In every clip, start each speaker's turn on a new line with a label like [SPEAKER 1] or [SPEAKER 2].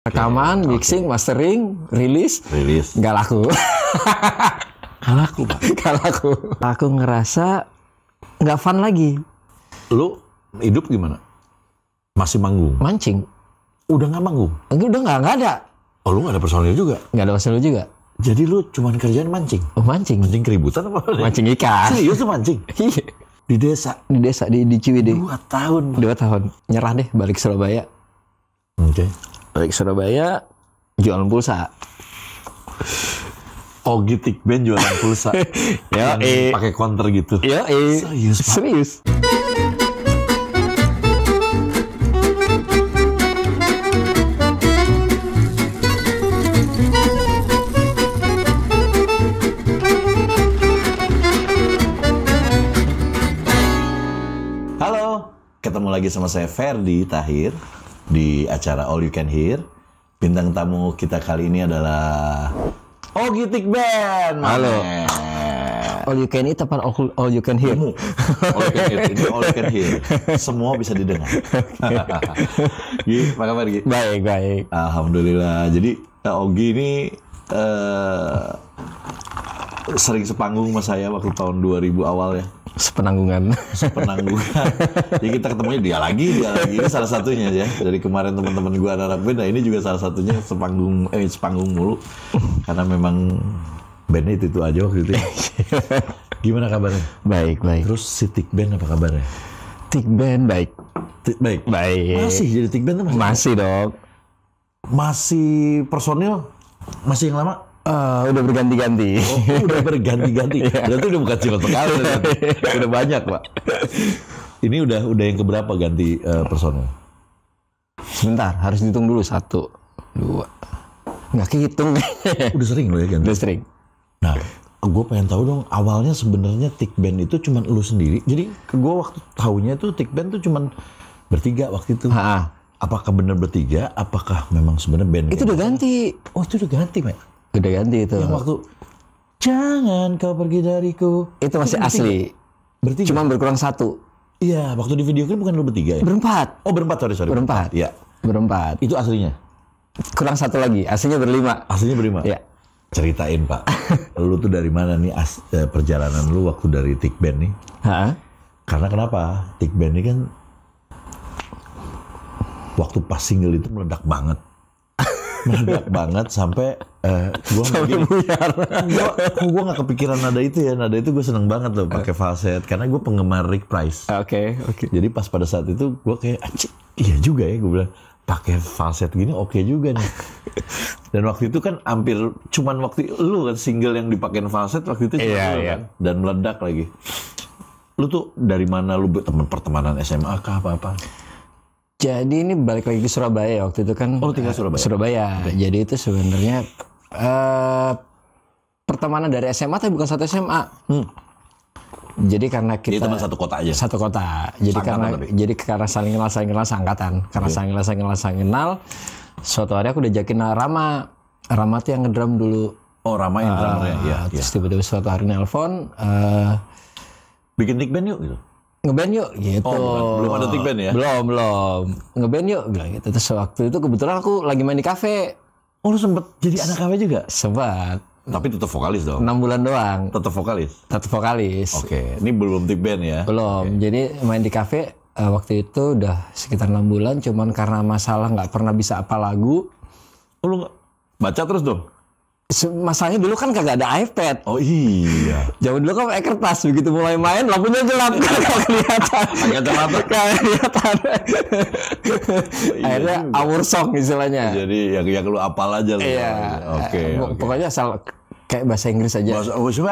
[SPEAKER 1] Rekaman, mixing, mastering, rilis, nggak laku.
[SPEAKER 2] Nggak laku, Pak.
[SPEAKER 1] Nggak laku. Aku ngerasa nggak fun lagi.
[SPEAKER 2] Lu hidup gimana? Masih manggung?
[SPEAKER 1] Mancing.
[SPEAKER 2] Udah nggak manggung?
[SPEAKER 1] Udah nggak ada.
[SPEAKER 2] Oh, lu nggak ada personil juga?
[SPEAKER 1] Nggak ada personil juga.
[SPEAKER 2] Jadi lu cuman kerjaan mancing?
[SPEAKER 1] Oh, mancing.
[SPEAKER 2] Mancing keributan apa?
[SPEAKER 1] Mancing ikan.
[SPEAKER 2] Serius tuh mancing?
[SPEAKER 1] Iya.
[SPEAKER 2] Di desa?
[SPEAKER 1] Di desa, di Ciwidey.
[SPEAKER 2] 2 tahun.
[SPEAKER 1] 2 tahun. Nyerah deh, balik Surabaya.
[SPEAKER 2] Oke.
[SPEAKER 1] Balik Surabaya, jualan pulsa.
[SPEAKER 2] Ogi Tikben jualan pulsa.
[SPEAKER 1] Ya,
[SPEAKER 2] pakai counter gitu.
[SPEAKER 1] Ya,
[SPEAKER 2] Serius, Pak?
[SPEAKER 1] serius.
[SPEAKER 2] Halo, ketemu lagi sama saya Ferdi Tahir di acara All You Can Hear. Bintang tamu kita kali ini adalah Ogi Tikben.
[SPEAKER 1] Halo. All you can eat apa all you can hear?
[SPEAKER 2] All You Can Hear. Ini All You Can Hear. Semua bisa didengar. Gi, apa kabar Gi?
[SPEAKER 1] Baik, baik.
[SPEAKER 2] Alhamdulillah. Jadi Ogi ini sering sepanggung sama saya waktu tahun 2000 awal ya.
[SPEAKER 1] Sepenanggungan.
[SPEAKER 2] Penanggungan. Jadi kita ketemunya dia lagi. Ini salah satunya ya. Dari kemarin teman-teman gue anak-anak band, nah ini juga salah satunya sepanggung mulu. Karena memang bandnya itu aja waktu itu. Gimana kabarnya?
[SPEAKER 1] Baik, baik.
[SPEAKER 2] Terus si Tikben apa kabarnya?
[SPEAKER 1] Tikben baik.
[SPEAKER 2] Baik.
[SPEAKER 1] Baik.
[SPEAKER 2] Masih jadi Tikben tuh masih?
[SPEAKER 1] Masih dong.
[SPEAKER 2] Masih personil? Masih yang lama?
[SPEAKER 1] Udah berganti-ganti.
[SPEAKER 2] Oh, udah berganti-ganti. Berarti udah bukan cuma sekali. Udah banyak, Pak. Ini udah yang keberapa ganti personil?
[SPEAKER 1] Sebentar, harus dihitung dulu. 1, 2. Nggak kehitung.
[SPEAKER 2] Udah sering lo ya ganti?
[SPEAKER 1] Udah sering.
[SPEAKER 2] Nah, gue pengen tahu dong, awalnya sebenarnya Tikben itu cuman lu sendiri. Jadi gue waktu tahunya tuh Tikben tuh cuman bertiga waktu itu. Apakah benar bertiga? Apakah memang sebenarnya band?
[SPEAKER 1] Itu udah ganti.
[SPEAKER 2] Oh, itu udah ganti, Mek?
[SPEAKER 1] Udah ganti itu.
[SPEAKER 2] Yang waktu jangan kau pergi dariku.
[SPEAKER 1] Itu masih asli.
[SPEAKER 2] Bertiga?
[SPEAKER 1] Cuma berkurang 1.
[SPEAKER 2] Iya, waktu di video kan bukan lu bertiga ya?
[SPEAKER 1] Berempat.
[SPEAKER 2] Oh, berempat, sorry.
[SPEAKER 1] Berempat.
[SPEAKER 2] Iya.
[SPEAKER 1] Berempat.
[SPEAKER 2] Itu aslinya?
[SPEAKER 1] Kurang 1 lagi. Aslinya berlima.
[SPEAKER 2] Aslinya berlima?
[SPEAKER 1] Iya.
[SPEAKER 2] Ceritain, Pak. Lu tuh dari mana nih perjalanan lu waktu dari Tikben nih? Karena kenapa? Tikben ini kan waktu pas single itu meledak banget. Meledak banget sampai gue nggak kepikiran nada itu ya. Nada itu gue seneng banget loh pakai falset karena gue penggemar Rick Price.
[SPEAKER 1] Oke.
[SPEAKER 2] Jadi pas pada saat itu gue kayak iya juga ya, gue bilang pakai falset gini oke juga nih. Dan waktu itu kan hampir cuman waktu lu kan single yang dipakein falset waktu itu kan dan meledak lagi. Lu tuh dari mana, lu pertemanan SMA kah apa-apa?
[SPEAKER 1] Jadi ini balik lagi ke Surabaya waktu itu kan.
[SPEAKER 2] Oh, tinggal Surabaya.
[SPEAKER 1] Surabaya. Okay. Jadi itu sebenarnya pertemanan dari SMA tapi bukan satu SMA. Jadi karena kita
[SPEAKER 2] teman satu kota aja.
[SPEAKER 1] Satu kota. Jadi karena saling kenal seangkatan. Karena saling kenal. Suatu hari aku diajakin Rama. Rama tuh yang ngedrum dulu.
[SPEAKER 2] Oh, Rama yang drummernya. Iya.
[SPEAKER 1] Terus tiba-tiba suatu hari nelpon.
[SPEAKER 2] Bikin Tikben yuk gitu.
[SPEAKER 1] Ngeband yuk gitu.
[SPEAKER 2] Oh, belum ada Tikben ya?
[SPEAKER 1] Belum. Ngeband yuk bilang gitu. Terus waktu itu kebetulan aku lagi main di kafe.
[SPEAKER 2] Oh, lu sempet jadi anak kafe juga?
[SPEAKER 1] Sempat.
[SPEAKER 2] Tapi tetap vokalis dong?
[SPEAKER 1] 6 bulan doang.
[SPEAKER 2] Tetap vokalis?
[SPEAKER 1] Tetap vokalis.
[SPEAKER 2] Oke. Ini belum Tikben ya?
[SPEAKER 1] Belum. Okay. Jadi main di kafe waktu itu udah sekitar 6 bulan. Cuman karena masalah nggak pernah bisa apa lagu.
[SPEAKER 2] Oh, lu nggak baca terus dong?
[SPEAKER 1] Masalahnya dulu kan kagak ada iPad.
[SPEAKER 2] Oh iya.
[SPEAKER 1] Zaman dulu kan pakai kertas, begitu mulai main lampunya gelap kan kelihatan.
[SPEAKER 2] Kacamata
[SPEAKER 1] kelihatan. Akhirnya our song istilahnya.
[SPEAKER 2] Jadi yang lu apal aja lu.
[SPEAKER 1] Iya.
[SPEAKER 2] Oke.
[SPEAKER 1] Pokoknya asal kayak bahasa Inggris aja.
[SPEAKER 2] Gitu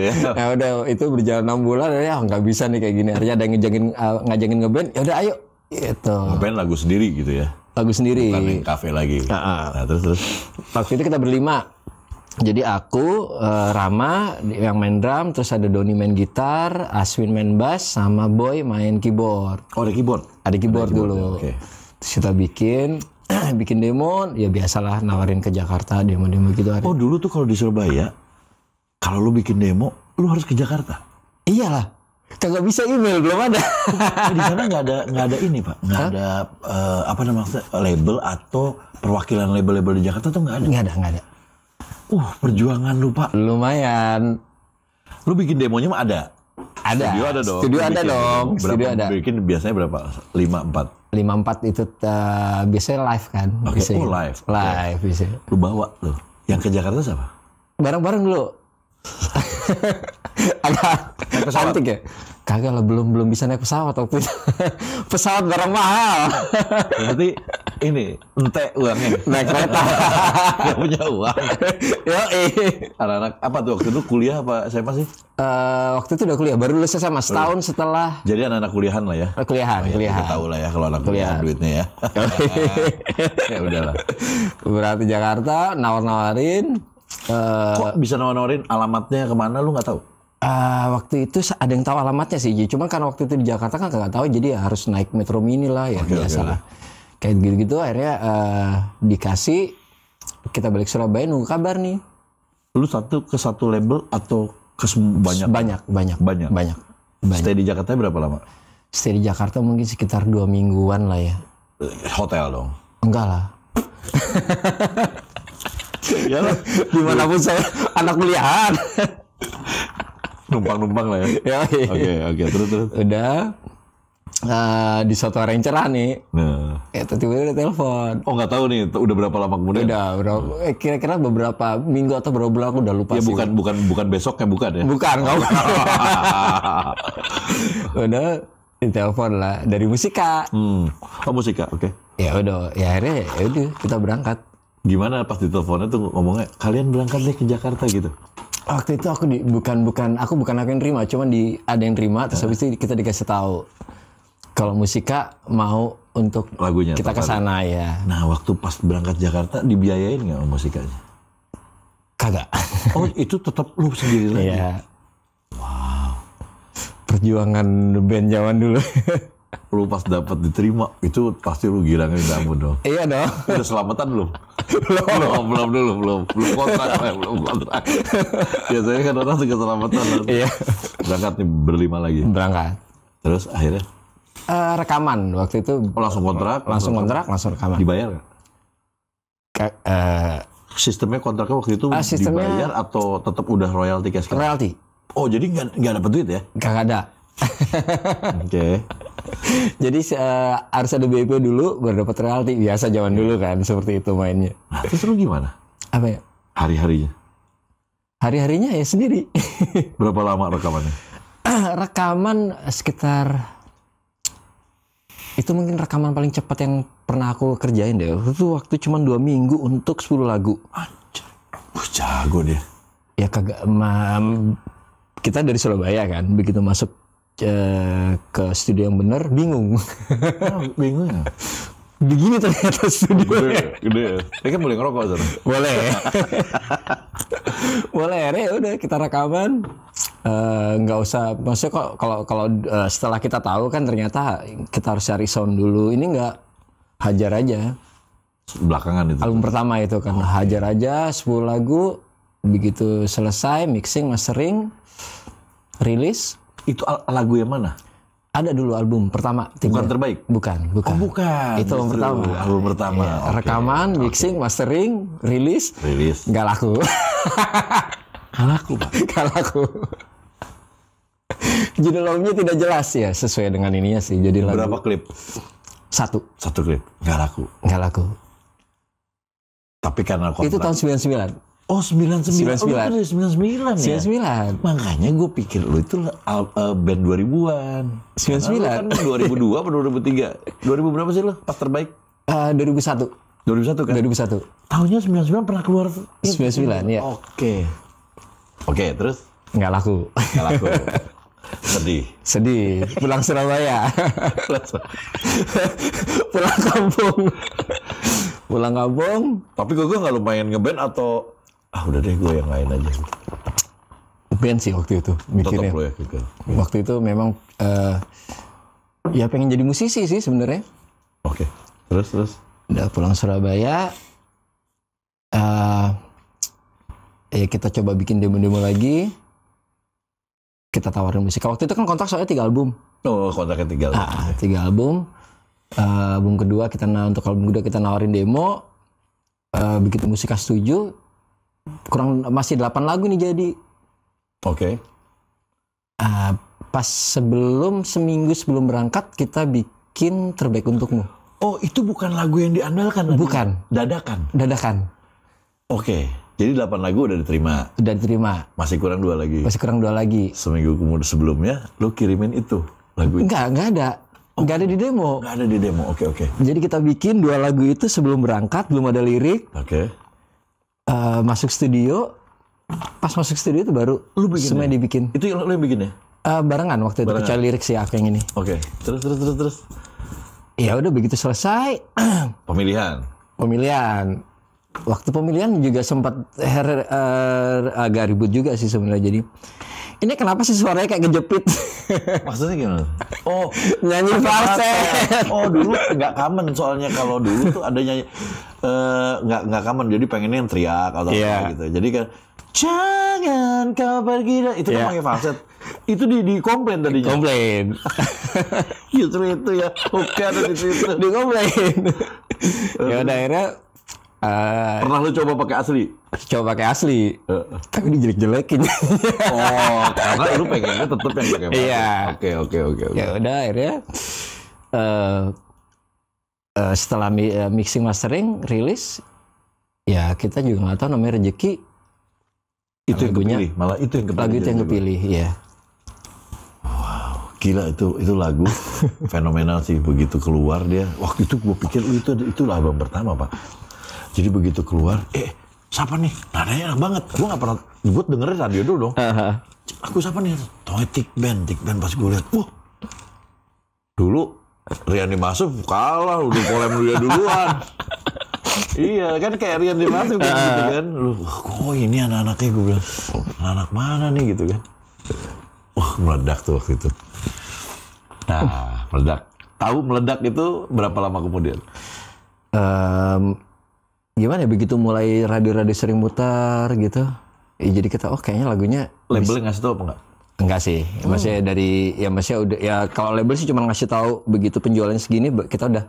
[SPEAKER 2] ya.
[SPEAKER 1] Nah udah itu berjalan 6 bulan ya nggak bisa nih kayak gini. Akhirnya ada yang ngajangin ngeband. Ya udah ayo. Gitu.
[SPEAKER 2] Ngeband lagu sendiri gitu ya.
[SPEAKER 1] Lagu sendiri.
[SPEAKER 2] Bukan yang kafe lagi. Nah, terus.
[SPEAKER 1] Waktu itu kita berlima. Jadi aku, Rama yang main drum, terus ada Doni main gitar, Aswin main bass, sama Boy main keyboard.
[SPEAKER 2] Oh, ada keyboard?
[SPEAKER 1] Ada keyboard dulu.
[SPEAKER 2] Okay.
[SPEAKER 1] Terus kita bikin demo, ya biasalah nawarin ke Jakarta, demo-demo gitu.
[SPEAKER 2] Oh, dulu tuh kalau di Surabaya, kalau lu bikin demo, lu harus ke Jakarta?
[SPEAKER 1] Iyalah. Kagak bisa email, belum ada.
[SPEAKER 2] Di sana nggak ada ini Pak, nggak ada apa namanya label atau perwakilan label-label di Jakarta tuh nggak ada.
[SPEAKER 1] Nggak ada.
[SPEAKER 2] Perjuangan lu Pak.
[SPEAKER 1] Lumayan.
[SPEAKER 2] Lu bikin demonya mah ada.
[SPEAKER 1] Ada.
[SPEAKER 2] Studio ada dong.
[SPEAKER 1] Studio ada dong.
[SPEAKER 2] Berapa
[SPEAKER 1] Studio ada.
[SPEAKER 2] bikin biasanya berapa? 5-4.
[SPEAKER 1] 5-4 itu biasanya live kan.
[SPEAKER 2] Oke,
[SPEAKER 1] Biasanya.
[SPEAKER 2] live.
[SPEAKER 1] Live bisa.
[SPEAKER 2] Lu bawa lu. Yang ke Jakarta siapa?
[SPEAKER 1] Bareng-bareng dulu. Agak cantik ya. Kagak lah, belum bisa naik pesawat waktu itu. Pesawat barang mahal.
[SPEAKER 2] Berarti ini ente uangnya
[SPEAKER 1] Naik kereta.
[SPEAKER 2] Gak punya uang. Anak-anak apa tuh waktu itu kuliah apa SMA sih?
[SPEAKER 1] Waktu itu udah kuliah, baru lulus SMA setahun setelah.
[SPEAKER 2] Jadi anak-anak kuliahan lah ya.
[SPEAKER 1] Kuliahan.
[SPEAKER 2] Kita tahu lah ya kalau anak kuliahan duitnya ya. Ya udahlah.
[SPEAKER 1] Berarti Jakarta nawarin.
[SPEAKER 2] Kok bisa nawarin alamatnya kemana lu nggak tahu?
[SPEAKER 1] Waktu itu ada yang tahu alamatnya sih, cuman karena waktu itu di Jakarta kan nggak tahu, jadi ya harus naik metro mini lah ya, biasa lah. Kayak gitu-gitu akhirnya dikasih, kita balik Surabaya nunggu kabar nih.
[SPEAKER 2] Lu ke satu label atau ke banyak? Banyak. Stay di Jakarta berapa lama?
[SPEAKER 1] Stay di Jakarta mungkin sekitar 2 mingguan lah ya.
[SPEAKER 2] Hotel dong?
[SPEAKER 1] Enggak lah.
[SPEAKER 2] Ya lah.
[SPEAKER 1] Dimanapun saya anak kuliahan.
[SPEAKER 2] Numpang lah ya. Oke, terus.
[SPEAKER 1] Udah di suatu hari yang cerah nih.
[SPEAKER 2] Nah.
[SPEAKER 1] Tiba-tiba udah telepon.
[SPEAKER 2] Oh nggak tahu nih, udah berapa lama kemudian?
[SPEAKER 1] Udah kira-kira beberapa minggu atau berapa bulan aku udah lupa
[SPEAKER 2] ya,
[SPEAKER 1] sih.
[SPEAKER 2] bukan besoknya bukan ya?
[SPEAKER 1] Bukan, nggak. Udah ditelepon lah dari Musika.
[SPEAKER 2] Oh Musika, oke.
[SPEAKER 1] Ya udah, akhirnya kita berangkat.
[SPEAKER 2] Gimana pas diteleponnya tuh ngomongnya, kalian berangkat deh ke Jakarta gitu?
[SPEAKER 1] Waktu itu aku bukan aku yang terima, cuman ada yang terima, terus habis itu kita dikasih tahu kalau Musika mau untuk
[SPEAKER 2] lagunya
[SPEAKER 1] kita ke sana ya.
[SPEAKER 2] Nah, waktu pas berangkat Jakarta dibiayain nggak sama Musikanya?
[SPEAKER 1] Kagak.
[SPEAKER 2] Oh, itu tetap lu sendiri lagi.
[SPEAKER 1] Iya. Wow. Perjuangan band zaman dulu.
[SPEAKER 2] Lu pas dapat diterima, itu pasti lu girangin kamu dong.
[SPEAKER 1] Iya dong.
[SPEAKER 2] Udah selamatan belum? Belum kontrak. Biasanya kan orang suka selamatan.
[SPEAKER 1] Iya.
[SPEAKER 2] Berangkat nih berlima lagi.
[SPEAKER 1] Berangkat.
[SPEAKER 2] Terus akhirnya?
[SPEAKER 1] Rekaman waktu itu.
[SPEAKER 2] Langsung kontrak?
[SPEAKER 1] Langsung rekaman.
[SPEAKER 2] Dibayar nggak? Sistemnya kontraknya waktu itu dibayar atau tetap udah royalti cash?
[SPEAKER 1] Royalti.
[SPEAKER 2] Oh jadi nggak dapat duit ya?
[SPEAKER 1] Nggak ada.
[SPEAKER 2] Oke.
[SPEAKER 1] Jadi harus ada BIP dulu baru dapat royalti, biasa zaman dulu kan seperti itu mainnya.
[SPEAKER 2] Nah, terus lu gimana?
[SPEAKER 1] Apa ya?
[SPEAKER 2] Hari-harinya?
[SPEAKER 1] Hari-harinya ya sendiri.
[SPEAKER 2] Berapa lama rekamannya?
[SPEAKER 1] Rekaman sekitar, itu mungkin rekaman paling cepat yang pernah aku kerjain deh. Itu waktu cuma 2 minggu untuk 10 lagu.
[SPEAKER 2] Anjir, jago dia.
[SPEAKER 1] Ya kagak, kita dari Surabaya kan, begitu masuk ke studio yang bener bingung.
[SPEAKER 2] Bingung ya?
[SPEAKER 1] Begini ternyata studionya.
[SPEAKER 2] Gede. Ini kan boleh ngerokok sana?
[SPEAKER 1] Boleh. Boleh, ya udah kita rekaman. Nggak usah, maksudnya kalau setelah kita tahu kan ternyata kita harus cari sound dulu. Ini nggak hajar aja.
[SPEAKER 2] Belakangan itu.
[SPEAKER 1] Album pertama itu kan hajar aja 10 lagu. Begitu selesai mixing, mastering, rilis.
[SPEAKER 2] Itu lagu yang mana?
[SPEAKER 1] Ada dulu album pertama. 3.
[SPEAKER 2] Bukan terbaik?
[SPEAKER 1] Bukan.
[SPEAKER 2] Oh bukan.
[SPEAKER 1] Itu album pertama.
[SPEAKER 2] Album pertama.
[SPEAKER 1] Ya, okay. Rekaman, mixing, mastering, rilis. Nggak laku.
[SPEAKER 2] Nggak laku Pak?
[SPEAKER 1] Nggak laku. Judul albumnya tidak jelas ya, sesuai dengan ininya sih. Jadi
[SPEAKER 2] berapa klip?
[SPEAKER 1] 1
[SPEAKER 2] klip. Nggak laku?
[SPEAKER 1] Nggak laku.
[SPEAKER 2] Tapi karena kontrak.
[SPEAKER 1] Itu tahun 99.
[SPEAKER 2] Oh 99. Oh, lu 99 ya?
[SPEAKER 1] 99.
[SPEAKER 2] Makanya gue pikir lu itu band 2000-an.
[SPEAKER 1] 99.
[SPEAKER 2] Kan 2002 atau 2003? 2000 berapa sih lu pas terbaik?
[SPEAKER 1] 2001.
[SPEAKER 2] 2001 kan?
[SPEAKER 1] 2001.
[SPEAKER 2] Tahunnya 99 pernah keluar?
[SPEAKER 1] 99 ya.
[SPEAKER 2] Oke, terus?
[SPEAKER 1] Nggak laku. Sedih. Pulang Surabaya. Pulang kampung.
[SPEAKER 2] Tapi gue nggak lumayan ngeband atau udah deh gue yang lain aja.
[SPEAKER 1] Band sih waktu itu mikirnya.
[SPEAKER 2] Tetap lo ya gitu.
[SPEAKER 1] Waktu itu memang ya pengen jadi musisi sih sebenarnya.
[SPEAKER 2] Oke. Terus.
[SPEAKER 1] Udah pulang Surabaya. Ya kita coba bikin demo-demo lagi. kita tawarin musik. Waktu itu kan kontrak soalnya 3 album.
[SPEAKER 2] Oh, kontraknya 3 album.
[SPEAKER 1] 3 album. Album kedua untuk album kedua kita nawarin demo. Begitu Musika setuju, masih 8 lagu nih jadi.
[SPEAKER 2] Oke.
[SPEAKER 1] Pas seminggu sebelum berangkat kita bikin Terbaik Untukmu.
[SPEAKER 2] Oh, itu bukan lagu yang diandalkan?
[SPEAKER 1] Bukan.
[SPEAKER 2] Dadakan. Oke. Jadi 8 lagu udah diterima. Masih kurang 2 lagi. Seminggu kemudian sebelumnya lu kirimin itu lagu itu.
[SPEAKER 1] Enggak ada. Enggak ada di demo.
[SPEAKER 2] Oke.
[SPEAKER 1] Jadi kita bikin 2 lagu itu sebelum berangkat, belum ada lirik.
[SPEAKER 2] Oke.
[SPEAKER 1] Masuk studio. Pas masuk studio itu baru semuanya dibikin.
[SPEAKER 2] Itu lu yang bikin ya?
[SPEAKER 1] Barengan waktu itu, kecuali lirik si Ak yang ini.
[SPEAKER 2] Oke. Terus.
[SPEAKER 1] Ya udah begitu selesai.
[SPEAKER 2] Pemilihan.
[SPEAKER 1] Waktu pemilihan juga sempat agak ribut juga sih sebenarnya. Jadi ini kenapa sih suaranya kayak kejepit?
[SPEAKER 2] Maksudnya gimana? Oh,
[SPEAKER 1] nyanyi falset.
[SPEAKER 2] Oh, dulu nggak common soalnya kalau dulu tuh ada nyanyi nggak common. Jadi pengennya yang teriak atau apa gitu. Jadi kan jangan kau pergi itu kan pakai falset. Itu di komplain tadinya.
[SPEAKER 1] Komplain.
[SPEAKER 2] Justru itu ya. Bukan itu.
[SPEAKER 1] Di komplain. Ya udah akhirnya
[SPEAKER 2] pernah lu coba pakai asli?
[SPEAKER 1] Coba pakai asli. Tapi dijelek-jelekin.
[SPEAKER 2] Oh, karena lu pengennya tetap yang pakai falset.
[SPEAKER 1] Iya.
[SPEAKER 2] Oke.
[SPEAKER 1] Ya udah akhirnya setelah mixing mastering rilis, ya kita juga nggak tahu namanya rezeki.
[SPEAKER 2] Itu yang kepilih, malah itu yang kepilih.
[SPEAKER 1] Lagu itu yang kepilih, ya.
[SPEAKER 2] Wow, gila itu lagu fenomenal sih. Begitu keluar dia, waktu itu gue pikir itu album pertama Pak. Jadi begitu keluar, siapa nih? Nadanya enak banget. Gue nggak pernah, gue dengerin radio dulu dong. Aku siapa nih? Tik Band pas gue lihat, wah. Dulu Rian Dimasuf kalah, udah polem dia duluan. Iya kan kayak Rian Dimasuf gitu kan. Lu, ini anak-anaknya, gue bilang, anak mana nih gitu kan. Wah, meledak tuh waktu itu. Nah, meledak. Tahu meledak itu berapa lama kemudian?
[SPEAKER 1] Gimana ya, begitu mulai radio-radio sering mutar gitu. Ya, jadi kita kayaknya lagunya
[SPEAKER 2] labelnya ngasih tahu apa enggak?
[SPEAKER 1] Enggak sih. Maksudnya udah ya, kalau label sih cuma ngasih tahu begitu penjualannya segini kita udah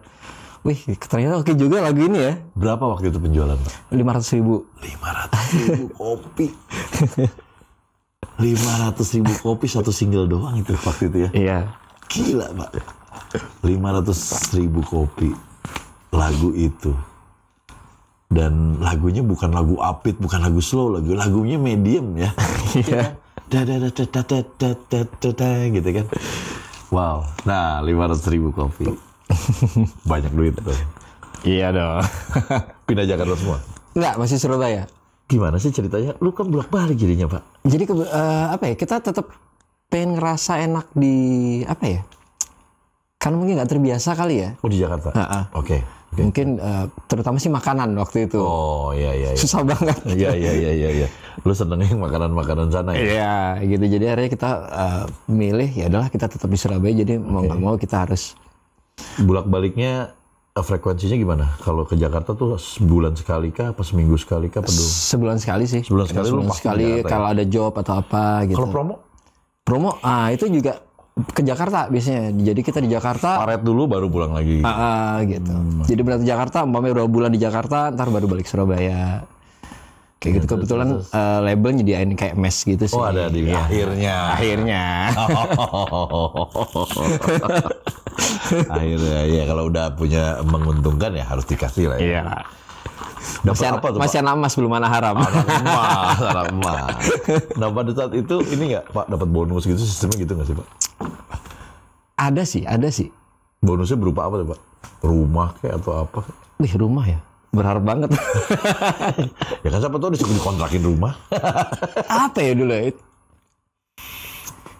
[SPEAKER 1] wih, ternyata oke juga lagu ini ya.
[SPEAKER 2] Berapa waktu itu penjualan, Pak?
[SPEAKER 1] 500.000.
[SPEAKER 2] 500.000 kopi. 500.000 kopi satu single doang itu waktu itu ya?
[SPEAKER 1] Iya.
[SPEAKER 2] Gila, Pak. 500.000 kopi lagu itu. Dan lagunya bukan lagu upbeat, bukan lagu slow, lagunya medium ya.
[SPEAKER 1] Iya.
[SPEAKER 2] Gitu kan. Wow. Nah, 500.000 kopi. Banyak duit tuh.
[SPEAKER 1] Iya dong.
[SPEAKER 2] Pindah Jakarta semua?
[SPEAKER 1] Enggak, masih Surabaya.
[SPEAKER 2] Gimana sih ceritanya? Lu kan bolak-balik jadinya, Pak.
[SPEAKER 1] Jadi kita tetap pengen ngerasa enak di karena mungkin nggak terbiasa kali ya.
[SPEAKER 2] Oh, di Jakarta? Oke.
[SPEAKER 1] Mungkin terutama sih makanan waktu itu.
[SPEAKER 2] Oh, iya.
[SPEAKER 1] Susah banget.
[SPEAKER 2] Iya. Lu senengnya yang makanan-makanan sana ya?
[SPEAKER 1] Iya, gitu. Jadi akhirnya kita milih, ya udahlah kita tetap di Surabaya. Jadi mau nggak mau kita harus.
[SPEAKER 2] Bolak-baliknya frekuensinya gimana? Kalau ke Jakarta tuh sebulan sekali kah? Apa seminggu sekali kah?
[SPEAKER 1] Sebulan sekali sih.
[SPEAKER 2] Sebulan sekali
[SPEAKER 1] kalau ada job atau apa gitu.
[SPEAKER 2] Kalau promo?
[SPEAKER 1] Promo, itu juga ke Jakarta biasanya. Jadi kita di Jakarta.
[SPEAKER 2] Paret dulu baru pulang lagi.
[SPEAKER 1] Gitu. Jadi berarti Jakarta, umpamanya udah bulan di Jakarta, ntar baru balik Surabaya. Kayak gitu. Kebetulan label nyediain kayak mes gitu sih.
[SPEAKER 2] Oh, ada di akhirnya. Akhirnya ya, kalau udah punya menguntungkan ya harus dikasih lah ya.
[SPEAKER 1] Iya. Masih anak emas, belum anak haram.
[SPEAKER 2] Anak emas. Nah, pada saat itu ini nggak Pak dapat bonus gitu, sistemnya gitu nggak sih Pak?
[SPEAKER 1] Ada sih.
[SPEAKER 2] Bonusnya berupa apa tuh Pak? Rumah kayak atau apa?
[SPEAKER 1] Wih, rumah ya? Berharap banget.
[SPEAKER 2] Ya kan siapa tahu disuruh dikontrakin rumah.
[SPEAKER 1] Apa ya dulu ya?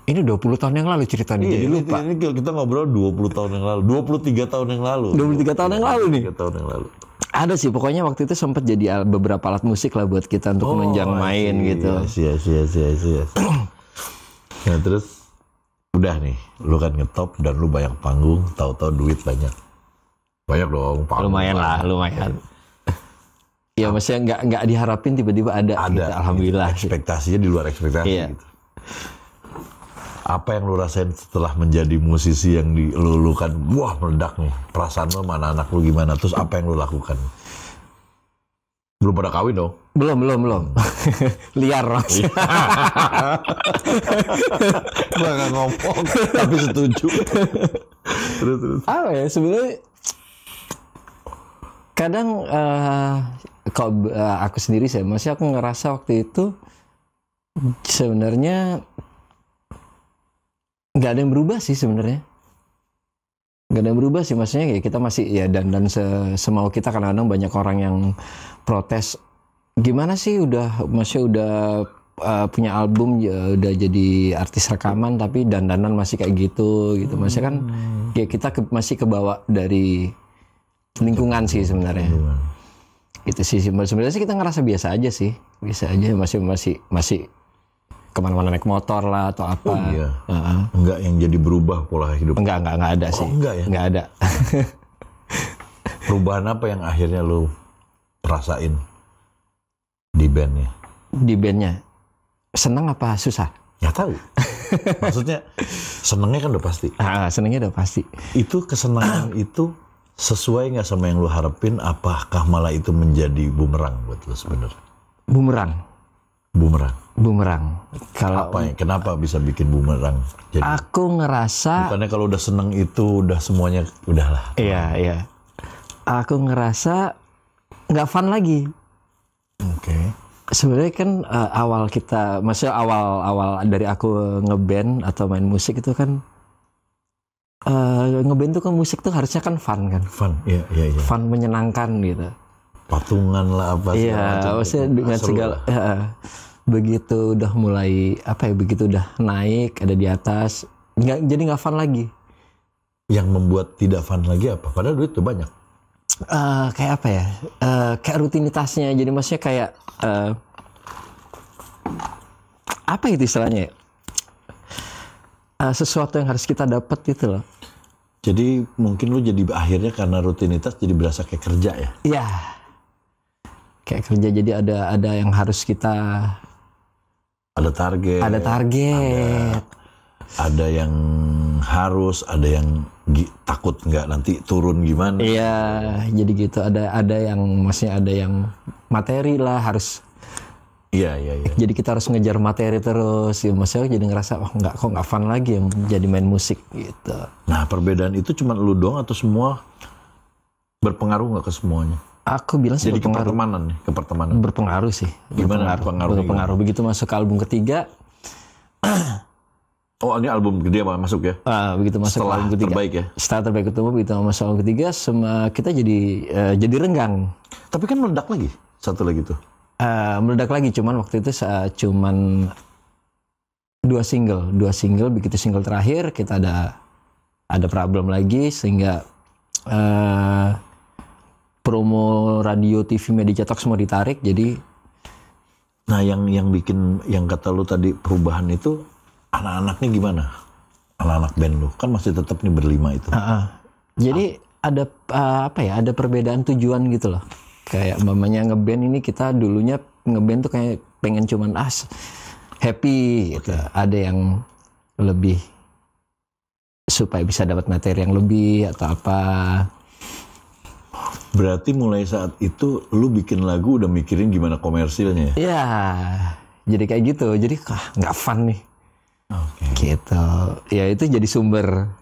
[SPEAKER 1] Ini 20 tahun yang lalu cerita nih, jadi lupa.
[SPEAKER 2] Ini kita ngobrol 20 tahun yang lalu, 23 tahun yang lalu.
[SPEAKER 1] 23 tahun yang lalu nih.
[SPEAKER 2] 23 tahun yang lalu.
[SPEAKER 1] Ada sih, pokoknya waktu itu sempat jadi beberapa alat musik lah buat kita untuk menunjang main gitu.
[SPEAKER 2] Iya. Nah, terus udah nih, lu kan ngetop dan lu banyak panggung, tahu-tahu duit banyak. Banyak dong panggung.
[SPEAKER 1] Lumayan. Ya maksudnya nggak diharapin tiba-tiba ada. Gitu. Alhamdulillah.
[SPEAKER 2] Ekspektasinya di luar ekspektasi gitu. Apa yang lu rasain setelah menjadi musisi yang dilulukan, wah meledak nih, perasaan lu sama anak lu gimana, terus apa yang lu lakukan? Belum pada kawin dong?
[SPEAKER 1] Belum. Liar maksudnya.
[SPEAKER 2] Gua nggak ngomong, tapi setuju. Terus.
[SPEAKER 1] Apa ya, sebenarnya kadang kalau aku sendiri sih, masih aku ngerasa waktu itu sebenarnya nggak ada yang berubah sih sebenarnya. Nggak ada yang berubah sih, maksudnya ya kita masih ya dan semau kita. Kadang-kadang banyak orang yang protes, gimana sih masih udah punya album ya, udah jadi artis rekaman tapi dandanan masih kayak gitu. Maksudnya kan ya kita masih kebawa dari lingkungan sih sebenarnya. Itu sih sebenarnya sih kita ngerasa biasa aja sih, masih kemana-mana naik motor lah atau apa.
[SPEAKER 2] Oh iya. Enggak yang jadi berubah pola hidup.
[SPEAKER 1] Enggak ada sih.
[SPEAKER 2] Enggak ya?
[SPEAKER 1] Enggak ada.
[SPEAKER 2] Perubahan apa yang akhirnya lu rasain di bandnya?
[SPEAKER 1] Di bandnya senang apa susah?
[SPEAKER 2] Nggak tahu. Maksudnya senengnya kan udah pasti.
[SPEAKER 1] Senengnya udah pasti.
[SPEAKER 2] Itu kesenangan itu sesuai nggak sama yang lu harapin? Apakah malah itu menjadi bumerang buat lu sebenarnya? Bumerang. Kalau
[SPEAKER 1] apa
[SPEAKER 2] ya? Kenapa bisa bikin bumerang? Jadi,
[SPEAKER 1] aku ngerasa
[SPEAKER 2] bukannya kalau udah seneng itu udah semuanya udahlah.
[SPEAKER 1] Iya. Aku ngerasa nggak fun lagi.
[SPEAKER 2] Oke.
[SPEAKER 1] Sebenarnya kan maksudnya awal dari aku ngeband atau main musik itu kan ngeband tuh kan musik tuh harusnya kan fun kan.
[SPEAKER 2] Iya.
[SPEAKER 1] Fun, menyenangkan gitu.
[SPEAKER 2] Patungan lah apa segala macam.
[SPEAKER 1] Iya, maksudnya dengan segala begitu udah mulai begitu udah naik ada di atas jadi nggak fun lagi.
[SPEAKER 2] Yang membuat tidak fun lagi apa? Padahal duit tuh banyak.
[SPEAKER 1] Kayak apa ya? Kayak rutinitasnya. Jadi maksudnya kayak apa itu istilahnya? Sesuatu yang harus kita dapat gitu loh.
[SPEAKER 2] Jadi mungkin lu jadi akhirnya karena rutinitas jadi berasa kayak kerja ya?
[SPEAKER 1] Iya. Kayak kerja, jadi ada yang harus kita.
[SPEAKER 2] Ada target. Ada yang harus, ada yang takut nggak nanti turun gimana?
[SPEAKER 1] Iya, jadi gitu. Ada yang maksudnya ada yang materi lah harus.
[SPEAKER 2] Iya.
[SPEAKER 1] Jadi kita harus ngejar materi terus. Ya, maksudnya jadi ngerasa kok nggak fun lagi yang jadi main musik gitu.
[SPEAKER 2] Nah, perbedaan itu cuma lu doang atau semua berpengaruh nggak ke semuanya?
[SPEAKER 1] Aku bilang sih
[SPEAKER 2] jadi ke pertemanan.
[SPEAKER 1] Berpengaruh sih.
[SPEAKER 2] Gimana
[SPEAKER 1] Berpengaruh. Begitu masuk ke album ketiga.
[SPEAKER 2] Oh, ini album gede masuk ya?
[SPEAKER 1] Begitu masuk
[SPEAKER 2] setelah
[SPEAKER 1] album ketiga.
[SPEAKER 2] Terbaik ya?
[SPEAKER 1] Setelah terbaik ketemu, begitu masuk album ketiga, kita jadi renggang.
[SPEAKER 2] Tapi kan meledak lagi, satu lagi tuh.
[SPEAKER 1] Meledak lagi, cuman waktu itu cuman 2 single. Begitu single terakhir kita ada problem lagi sehingga promo radio, TV, media cetak semua ditarik. Jadi
[SPEAKER 2] nah yang bikin, yang kata lu tadi perubahan itu anak-anaknya gimana? Anak-anak band lu kan masih tetap nih berlima itu.
[SPEAKER 1] Jadi ada ada perbedaan tujuan gitu loh. Kayak mamanya ngeband ini, kita dulunya ngeband tuh kayak pengen cuman happy gitu. Ada yang lebih supaya bisa dapat materi yang lebih atau apa.
[SPEAKER 2] Berarti mulai saat itu lu bikin lagu udah mikirin gimana komersilnya ya?
[SPEAKER 1] Iya, jadi kayak gitu. Jadi nggak fun nih. Gitu. Ya itu jadi sumber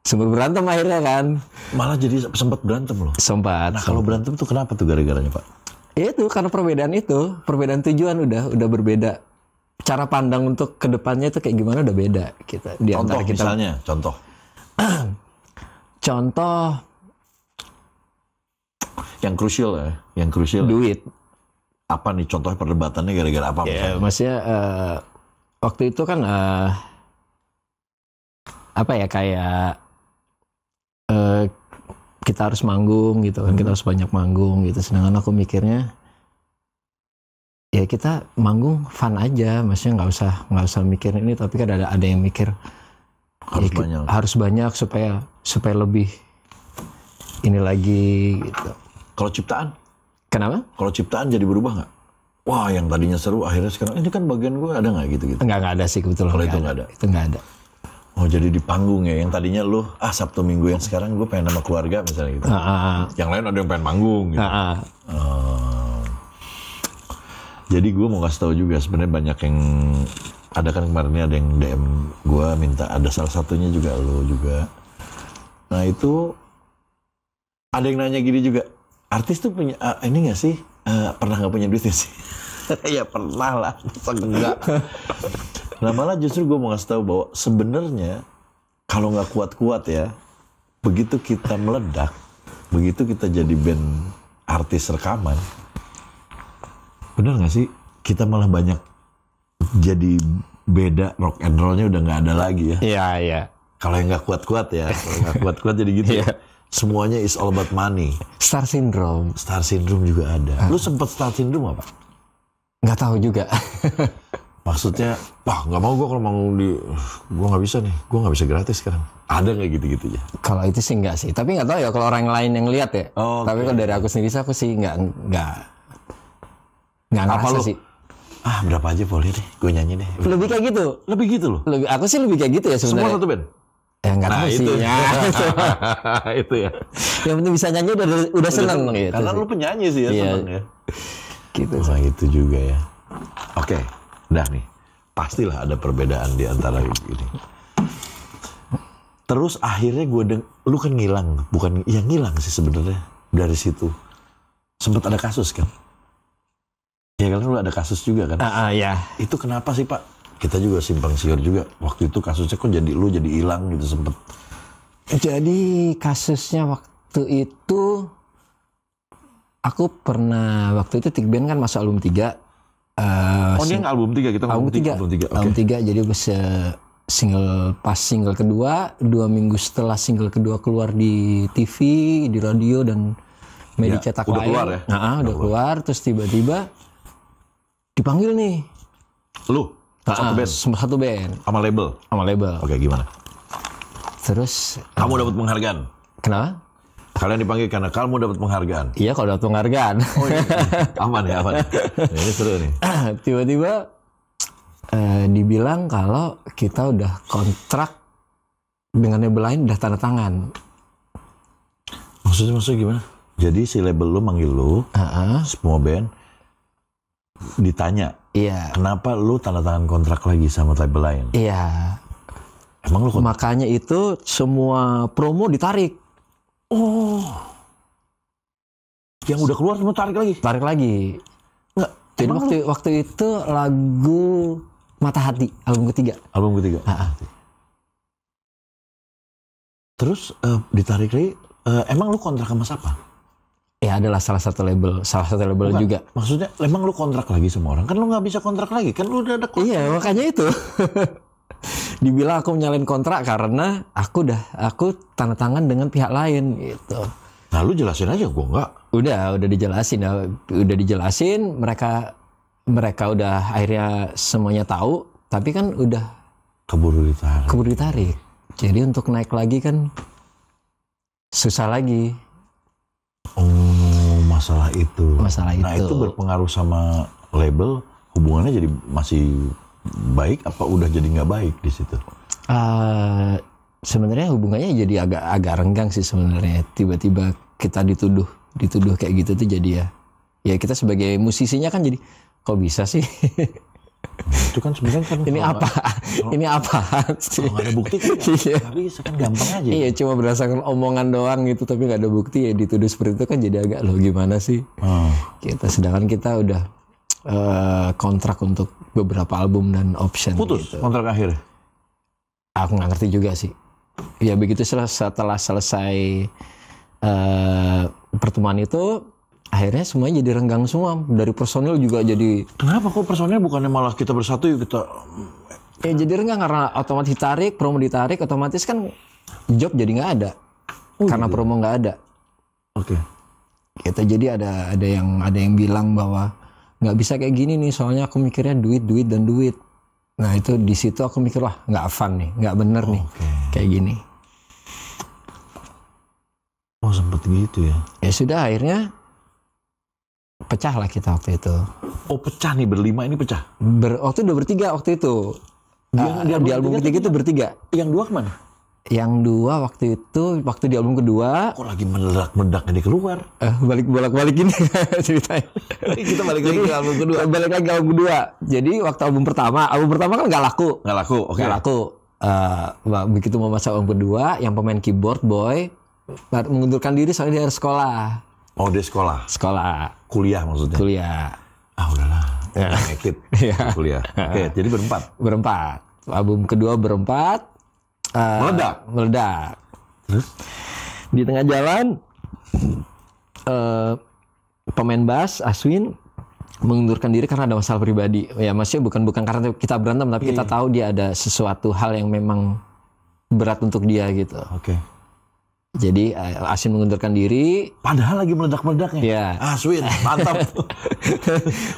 [SPEAKER 1] berantem akhirnya kan.
[SPEAKER 2] Malah jadi sempat berantem loh.
[SPEAKER 1] Sempat.
[SPEAKER 2] Nah kalau berantem tuh kenapa tuh gara-garanya Pak?
[SPEAKER 1] Ya itu karena perbedaan tujuan udah berbeda. Cara pandang untuk kedepannya itu kayak gimana udah beda kita. Di antara kita.
[SPEAKER 2] Misalnya,
[SPEAKER 1] contoh
[SPEAKER 2] yang krusial
[SPEAKER 1] duit.
[SPEAKER 2] Apa nih contohnya perdebatannya gara-gara apa?
[SPEAKER 1] Ya, maksudnya waktu itu kan kayak kita harus manggung gitu kan, kita harus banyak manggung gitu. Sedangkan aku mikirnya ya kita manggung fun aja, maksudnya nggak usah mikirin ini. Tapi kan ada yang mikir harus banyak supaya lebih ini lagi gitu.
[SPEAKER 2] Kalau ciptaan?
[SPEAKER 1] Kenapa?
[SPEAKER 2] Kalau ciptaan jadi berubah nggak? Wah, yang tadinya seru akhirnya sekarang ini kan bagian gue, ada nggak gitu?
[SPEAKER 1] Nggak ada sih kebetulan.
[SPEAKER 2] Kalau itu nggak ada?
[SPEAKER 1] Itu nggak ada.
[SPEAKER 2] Oh jadi di panggung ya, yang tadinya lu Sabtu Minggu, yang sekarang gue pengen sama keluarga misalnya gitu. Yang lain ada yang pengen manggung gitu. Jadi gue mau kasih tahu juga sebenarnya banyak yang ada kan kemarin ada yang DM gue minta, ada salah satunya juga lu juga. Nah itu ada yang nanya gini juga, artis tuh punya ini nggak sih pernah nggak punya duit sih? Ya pernah lah, masa enggak. Nah malah justru gue mau ngasih tahu bahwa sebenarnya kalau nggak kuat-kuat ya, begitu kita meledak, begitu kita jadi band artis rekaman, bener nggak sih? Kita malah banyak jadi beda, rock and rollnya udah nggak ada lagi ya.
[SPEAKER 1] Iya.
[SPEAKER 2] Kalau yang nggak kuat-kuat ya, kalau nggak kuat-kuat jadi gitu. Ya. Semuanya is all about money.
[SPEAKER 1] Star syndrome.
[SPEAKER 2] Star syndrome juga ada. Lu sempet star syndrome apa?
[SPEAKER 1] Nggak tahu juga.
[SPEAKER 2] Maksudnya, wah nggak mau gue kalau mau gue nggak bisa nih, gue nggak bisa gratis sekarang. Ada nggak gitu-gitu ya?
[SPEAKER 1] Kalau itu sih nggak sih, tapi nggak tahu ya kalau orang lain yang lihat ya. Tapi kalau dari aku sendiri sih nggak ngerasa sih.
[SPEAKER 2] Berapa aja boleh deh, gue nyanyi deh.
[SPEAKER 1] Lebih kayak gitu.
[SPEAKER 2] Lebih gitu loh.
[SPEAKER 1] Aku sih lebih kayak gitu ya sebenarnya.
[SPEAKER 2] Semua satu band?
[SPEAKER 1] Ya nggak tahu sih.
[SPEAKER 2] Itu ya.
[SPEAKER 1] Yang penting bisa nyanyi udah seneng gitu.
[SPEAKER 2] Karena lu penyanyi sih ya, seneng ya.
[SPEAKER 1] Gitu.
[SPEAKER 2] Nah itu juga ya. Oke. Dah nih, pastilah ada perbedaan di antara ini. Terus akhirnya lu kan ngilang, bukan yang ngilang sih sebenarnya dari situ. Sempat ada kasus kan? Ya kan lu ada kasus juga kan?
[SPEAKER 1] Ya.
[SPEAKER 2] Itu kenapa sih Pak? Kita juga simpang siur juga. Waktu itu kasusnya kok lu jadi hilang gitu sempet.
[SPEAKER 1] Jadi kasusnya waktu itu aku pernah waktu itu Tikben kan masuk album 3.
[SPEAKER 2] Dia album 3, kita
[SPEAKER 1] album 3. Album 3, jadi single kedua, 2 minggu setelah single kedua keluar di TV, di radio dan media cetak
[SPEAKER 2] udah
[SPEAKER 1] lain.
[SPEAKER 2] Keluar ya?
[SPEAKER 1] Udah keluar, terus tiba-tiba dipanggil nih.
[SPEAKER 2] Lu?
[SPEAKER 1] Satu band.
[SPEAKER 2] Sama label?
[SPEAKER 1] Sama label.
[SPEAKER 2] Oke, gimana?
[SPEAKER 1] Terus
[SPEAKER 2] kamu dapat penghargaan?
[SPEAKER 1] Kenapa?
[SPEAKER 2] Kalian dipanggil karena kamu dapat penghargaan.
[SPEAKER 1] Iya, kalau dapat penghargaan.
[SPEAKER 2] Oh iya. Aman ya. Ini seru nih.
[SPEAKER 1] Tiba-tiba dibilang kalau kita udah kontrak dengan label lain, udah tanda tangan.
[SPEAKER 2] Maksudnya gimana? Jadi si label lu manggil lu, semua band, ditanya, kenapa lu tanda tangan kontrak lagi sama label lain?
[SPEAKER 1] Iya.
[SPEAKER 2] Emang lu kontrak?
[SPEAKER 1] Makanya itu semua promo ditarik.
[SPEAKER 2] Oh, yang udah keluar semua tarik lagi? Nggak. Jadi
[SPEAKER 1] waktu itu lagu Mata Hati, album ketiga.
[SPEAKER 2] Terus ditarik lagi. Emang lu kontrak sama siapa?
[SPEAKER 1] Ya adalah salah satu label Bukan, juga.
[SPEAKER 2] Maksudnya, emang lu kontrak lagi sama orang? Kan lu nggak bisa kontrak lagi, kan lu udah ada kontrak.
[SPEAKER 1] Iya, makanya itu. Dibilang aku nyalain kontrak karena aku tanda tangan dengan pihak lain gitu.
[SPEAKER 2] Nah lu jelasin aja, gua enggak.
[SPEAKER 1] Udah dijelasin, mereka udah akhirnya semuanya tahu, tapi kan udah
[SPEAKER 2] keburu ditarik.
[SPEAKER 1] Jadi untuk naik lagi kan susah lagi.
[SPEAKER 2] Oh, masalah itu. Nah itu berpengaruh sama label, hubungannya jadi masih baik apa udah jadi nggak baik di situ?
[SPEAKER 1] Sebenarnya hubungannya jadi agak renggang sih sebenarnya. Tiba-tiba kita dituduh kayak gitu tuh jadi ya kita sebagai musisinya kan jadi kok bisa sih?
[SPEAKER 2] Itu kan sebenarnya kan
[SPEAKER 1] ini apa sih?
[SPEAKER 2] Kalau nggak ada bukti kan nggak bisa, kan gampang aja.
[SPEAKER 1] Iya, cuma berdasarkan omongan doang gitu, tapi nggak ada bukti ya dituduh seperti itu kan jadi agak loh gimana sih? Sedangkan kita udah kontrak untuk beberapa album dan option.
[SPEAKER 2] Putus
[SPEAKER 1] gitu.
[SPEAKER 2] Kontrak akhir?
[SPEAKER 1] Aku nggak ngerti juga sih. Ya begitu setelah selesai pertemuan itu, akhirnya semuanya jadi renggang semua. Dari personil juga jadi. Kenapa kok personil bukannya malah kita bersatu yuk kita? Ya jadi renggang karena otomatis ditarik, promo ditarik, otomatis kan job jadi nggak ada. Karena gitu. Promo nggak ada.
[SPEAKER 2] Oke.
[SPEAKER 1] Kita jadi ada yang bilang bahwa nggak bisa kayak gini nih, soalnya aku mikirnya duit. Nah itu di situ aku mikir wah nggak fun nih, nggak bener nih kayak gini.
[SPEAKER 2] Oh sempet gitu ya?
[SPEAKER 1] Ya sudah akhirnya pecah lah kita waktu itu.
[SPEAKER 2] Oh pecah nih, berlima ini pecah?
[SPEAKER 1] Waktu udah bertiga waktu itu. Di album ketiga itu bertiga.
[SPEAKER 2] Yang 2 kemana?
[SPEAKER 1] Yang 2 waktu di album kedua.
[SPEAKER 2] Kok lagi meledak-meledak ini keluar?
[SPEAKER 1] Bolak-balik ini ceritanya.
[SPEAKER 2] Kita balik lagi ke album kedua.
[SPEAKER 1] Balik lagi ke album kedua. Jadi waktu album pertama kan nggak laku.
[SPEAKER 2] Oke.
[SPEAKER 1] Nggak laku. Begitu mau masuk album kedua, yang pemain keyboard Boy mengundurkan diri soalnya dia harus sekolah.
[SPEAKER 2] Oh, dia sekolah. Kuliah maksudnya.
[SPEAKER 1] Kuliah.
[SPEAKER 2] Udahlah. Ngekit. Kuliah. Oke, jadi berempat.
[SPEAKER 1] Album kedua berempat. Meledak.
[SPEAKER 2] Terus
[SPEAKER 1] di tengah jalan pemain bass Aswin mengundurkan diri karena ada masalah pribadi. Ya maksudnya bukan karena kita berantem, tapi kita tahu dia ada sesuatu hal yang memang berat untuk dia gitu.
[SPEAKER 2] Oke.
[SPEAKER 1] Jadi Aswin mengundurkan diri.
[SPEAKER 2] Padahal lagi meledak-meledaknya.
[SPEAKER 1] Ya.
[SPEAKER 2] Aswin, mantap.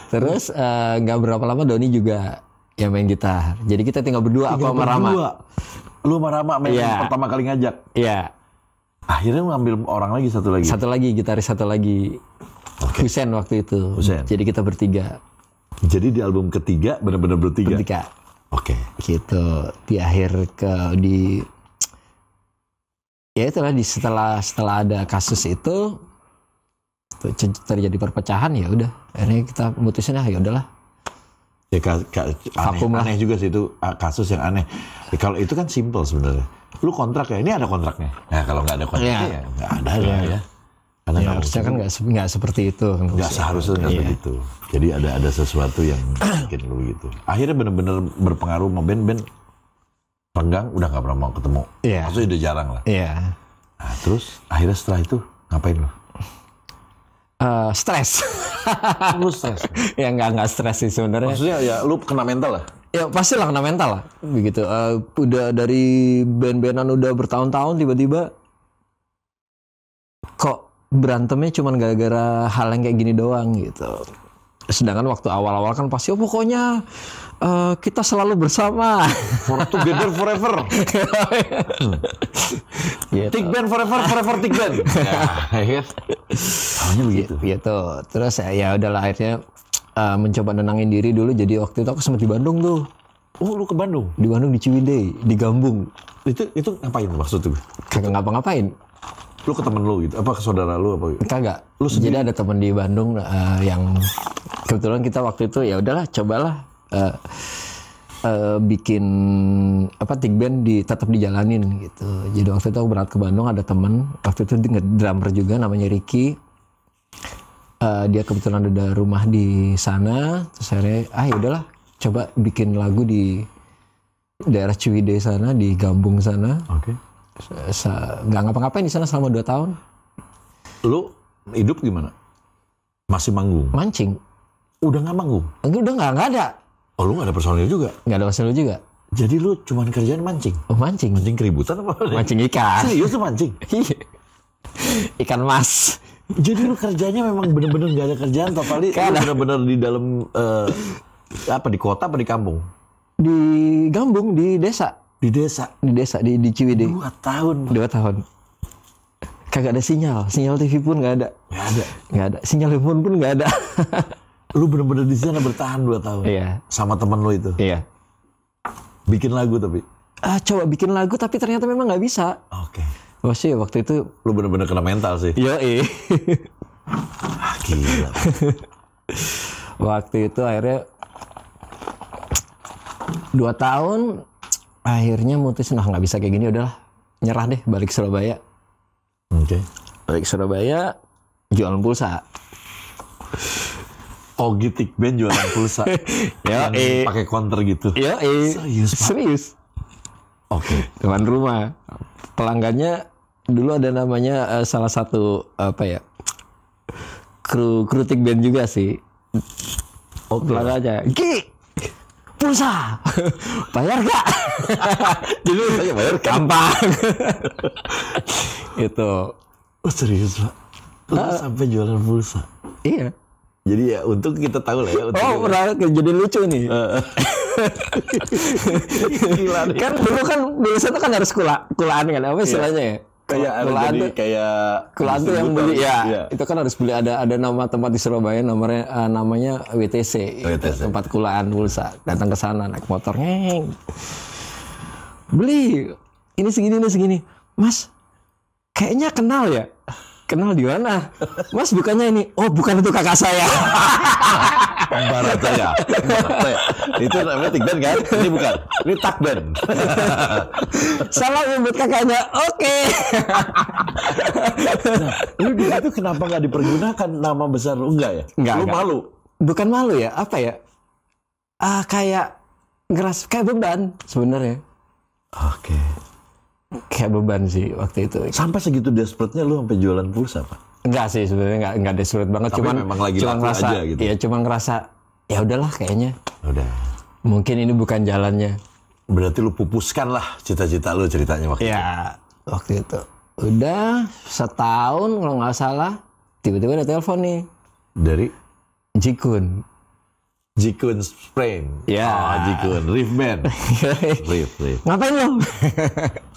[SPEAKER 1] Terus nggak berapa lama Doni juga yang main gitar. Jadi kita tinggal berdua, aku sama Rama.
[SPEAKER 2] Lu sama Rama main pertama kali ngajak?
[SPEAKER 1] Iya.
[SPEAKER 2] Akhirnya ngambil orang lagi, satu lagi. Gitaris satu lagi.
[SPEAKER 1] Okay. Husen waktu itu. Jadi kita bertiga.
[SPEAKER 2] Jadi di album ketiga benar-benar bertiga? Oke.
[SPEAKER 1] Gitu. Di akhir ya itulah setelah ada kasus itu terjadi perpecahan, ya udah. Akhirnya kita mutusin ya udahlah.
[SPEAKER 2] Ya aneh juga sih itu kasus yang aneh. Ya, kalau itu kan simple sebenarnya. Lu kontrak ya, ini ada kontraknya. Nah kalau nggak ada kontraknya ya nggak ada ya. Karena
[SPEAKER 1] harusnya kan nggak seperti itu.
[SPEAKER 2] Nggak seharusnya nggak begitu. Jadi ada sesuatu yang bikin lu gitu. Akhirnya benar-benar berpengaruh sama band renggang, udah nggak pernah mau ketemu. Maksudnya udah jarang lah. Nah, terus akhirnya setelah itu ngapain lu?
[SPEAKER 1] Stres.
[SPEAKER 2] Lu stres?
[SPEAKER 1] Ya nggak stres sih sebenarnya.
[SPEAKER 2] Maksudnya ya lu kena mental lah?
[SPEAKER 1] Ya pastilah kena mental lah. Begitu. Udah dari band-bandan udah bertahun-tahun tiba-tiba kok berantemnya cuma gara-gara hal yang kayak gini doang gitu. Sedangkan waktu awal-awal kan pasti pokoknya kita selalu bersama.
[SPEAKER 2] Together forever.
[SPEAKER 1] Gitu.
[SPEAKER 2] Tick band forever tick band. Namanya begitu.
[SPEAKER 1] Gitu. Terus ya udahlah akhirnya mencoba nenangin diri dulu. Jadi waktu itu aku sempat di Bandung tuh.
[SPEAKER 2] Oh, lu ke Bandung?
[SPEAKER 1] Di Bandung, di Ciwidey, di Gambung.
[SPEAKER 2] Itu ngapain maksudnya?
[SPEAKER 1] Kagak ngapa-ngapain.
[SPEAKER 2] Lu ke temen lu gitu? Apa ke saudara lu apa?
[SPEAKER 1] Kagak. Jadi ada temen di Bandung yang kebetulan kita waktu itu ya udahlah cobalah bikin tick band tetap dijalanin gitu. Jadi waktu itu aku berangkat ke Bandung, ada temen waktu itu drummer juga namanya Ricky. Dia kebetulan ada rumah di sana. Terus akhirnya ya udahlah coba bikin lagu di daerah Ciwidey sana, di Gambung sana.
[SPEAKER 2] Oke.
[SPEAKER 1] Nggak ngapa-ngapain di sana selama 2 tahun.
[SPEAKER 2] Lu hidup gimana? Masih manggung?
[SPEAKER 1] Mancing.
[SPEAKER 2] Udah nggak manggung?
[SPEAKER 1] Udah nggak ada.
[SPEAKER 2] Oh, lu nggak ada personil juga?
[SPEAKER 1] Nggak ada personil juga.
[SPEAKER 2] Jadi lu cuman kerjaan mancing?
[SPEAKER 1] Oh, mancing.
[SPEAKER 2] Mancing keributan apa?
[SPEAKER 1] Mancing ikan.
[SPEAKER 2] Serius lu mancing?
[SPEAKER 1] Ikan mas.
[SPEAKER 2] Jadi lu kerjanya memang bener-bener nggak ada kerjaan, totali lu bener-bener di dalam di kota apa di kampung?
[SPEAKER 1] Di Gambung, di desa. Di Ciwidey.
[SPEAKER 2] 2 tahun.
[SPEAKER 1] Kagak ada sinyal TV pun nggak ada. Nggak ada. Sinyal telepon pun nggak ada.
[SPEAKER 2] Lu bener-bener di sana bertahan 2 tahun.
[SPEAKER 1] Iya.
[SPEAKER 2] Sama temen lu itu.
[SPEAKER 1] Iya.
[SPEAKER 2] Bikin lagu tapi.
[SPEAKER 1] Coba bikin lagu tapi ternyata memang nggak bisa.
[SPEAKER 2] Oke.
[SPEAKER 1] Maksudnya waktu itu
[SPEAKER 2] lu bener-bener kena mental sih.
[SPEAKER 1] Iya.
[SPEAKER 2] Gila.
[SPEAKER 1] Waktu itu akhirnya 2 tahun. Akhirnya mutusin nggak bisa kayak gini, udahlah nyerah deh, balik Surabaya.
[SPEAKER 2] Oke.
[SPEAKER 1] Balik Surabaya, jualan pulsa.
[SPEAKER 2] Ogi Tick Band jualan pulsa. Pakai counter gitu.
[SPEAKER 1] Serius.
[SPEAKER 2] Oke.
[SPEAKER 1] Depan rumah. Pelanggannya dulu ada namanya salah satu kru Tick Band juga sih. Pelanggannya, pulsa, bayar gak? Dulu bayar gampang. Itu.
[SPEAKER 2] Oh serius Pak? Lu sampai jualan pulsa?
[SPEAKER 1] Iya.
[SPEAKER 2] Jadi ya untung kita tahu lah ya.
[SPEAKER 1] Pernah kejadian lucu nih.
[SPEAKER 2] Gila nih.
[SPEAKER 1] Kan dulu saya kan harus kulaan kan, apa istilahnya ya? Kulaan tuh yang beli ya. Itu kan harus beli ada nama tempat di Surabaya namanya WTC. Tempat kulaan pulsa. Datang ke sana naik motor ngeng. Beli ini segini. Mas, kayaknya kenal ya. Kenal di mana? Mas bukannya ini. Oh, bukan, itu kakak saya.
[SPEAKER 2] Barat ya. Itu namanya tikben kan? Ini bukan. Ini takben.
[SPEAKER 1] Salah nyebut kakaknya. Oke.
[SPEAKER 2] Nah, lu di situ kenapa nggak dipergunakan nama besar lu? Enggak ya?
[SPEAKER 1] Enggak.
[SPEAKER 2] Malu?
[SPEAKER 1] Bukan malu ya. Apa ya? Kayak beban sebenarnya.
[SPEAKER 2] Oke.
[SPEAKER 1] Kayak beban sih waktu itu.
[SPEAKER 2] Sampai segitu desperate-nya lu sampai jualan pulsa, Pak?
[SPEAKER 1] Enggak sih sebenarnya, enggak desperate banget.
[SPEAKER 2] Tapi memang lagi
[SPEAKER 1] ngerasa
[SPEAKER 2] aja gitu.
[SPEAKER 1] Ya cuma ngerasa ya udahlah kayaknya.
[SPEAKER 2] Udah.
[SPEAKER 1] Mungkin ini bukan jalannya.
[SPEAKER 2] Berarti lu pupuskan lah cita-cita lu ceritanya waktu itu.
[SPEAKER 1] Ya waktu itu. Udah setahun kalau nggak salah. Tiba-tiba ada telepon nih.
[SPEAKER 2] Dari? Jikun Sprain.
[SPEAKER 1] Ya.
[SPEAKER 2] Jikun. Riff Band. Riff.
[SPEAKER 1] Ngapain lo?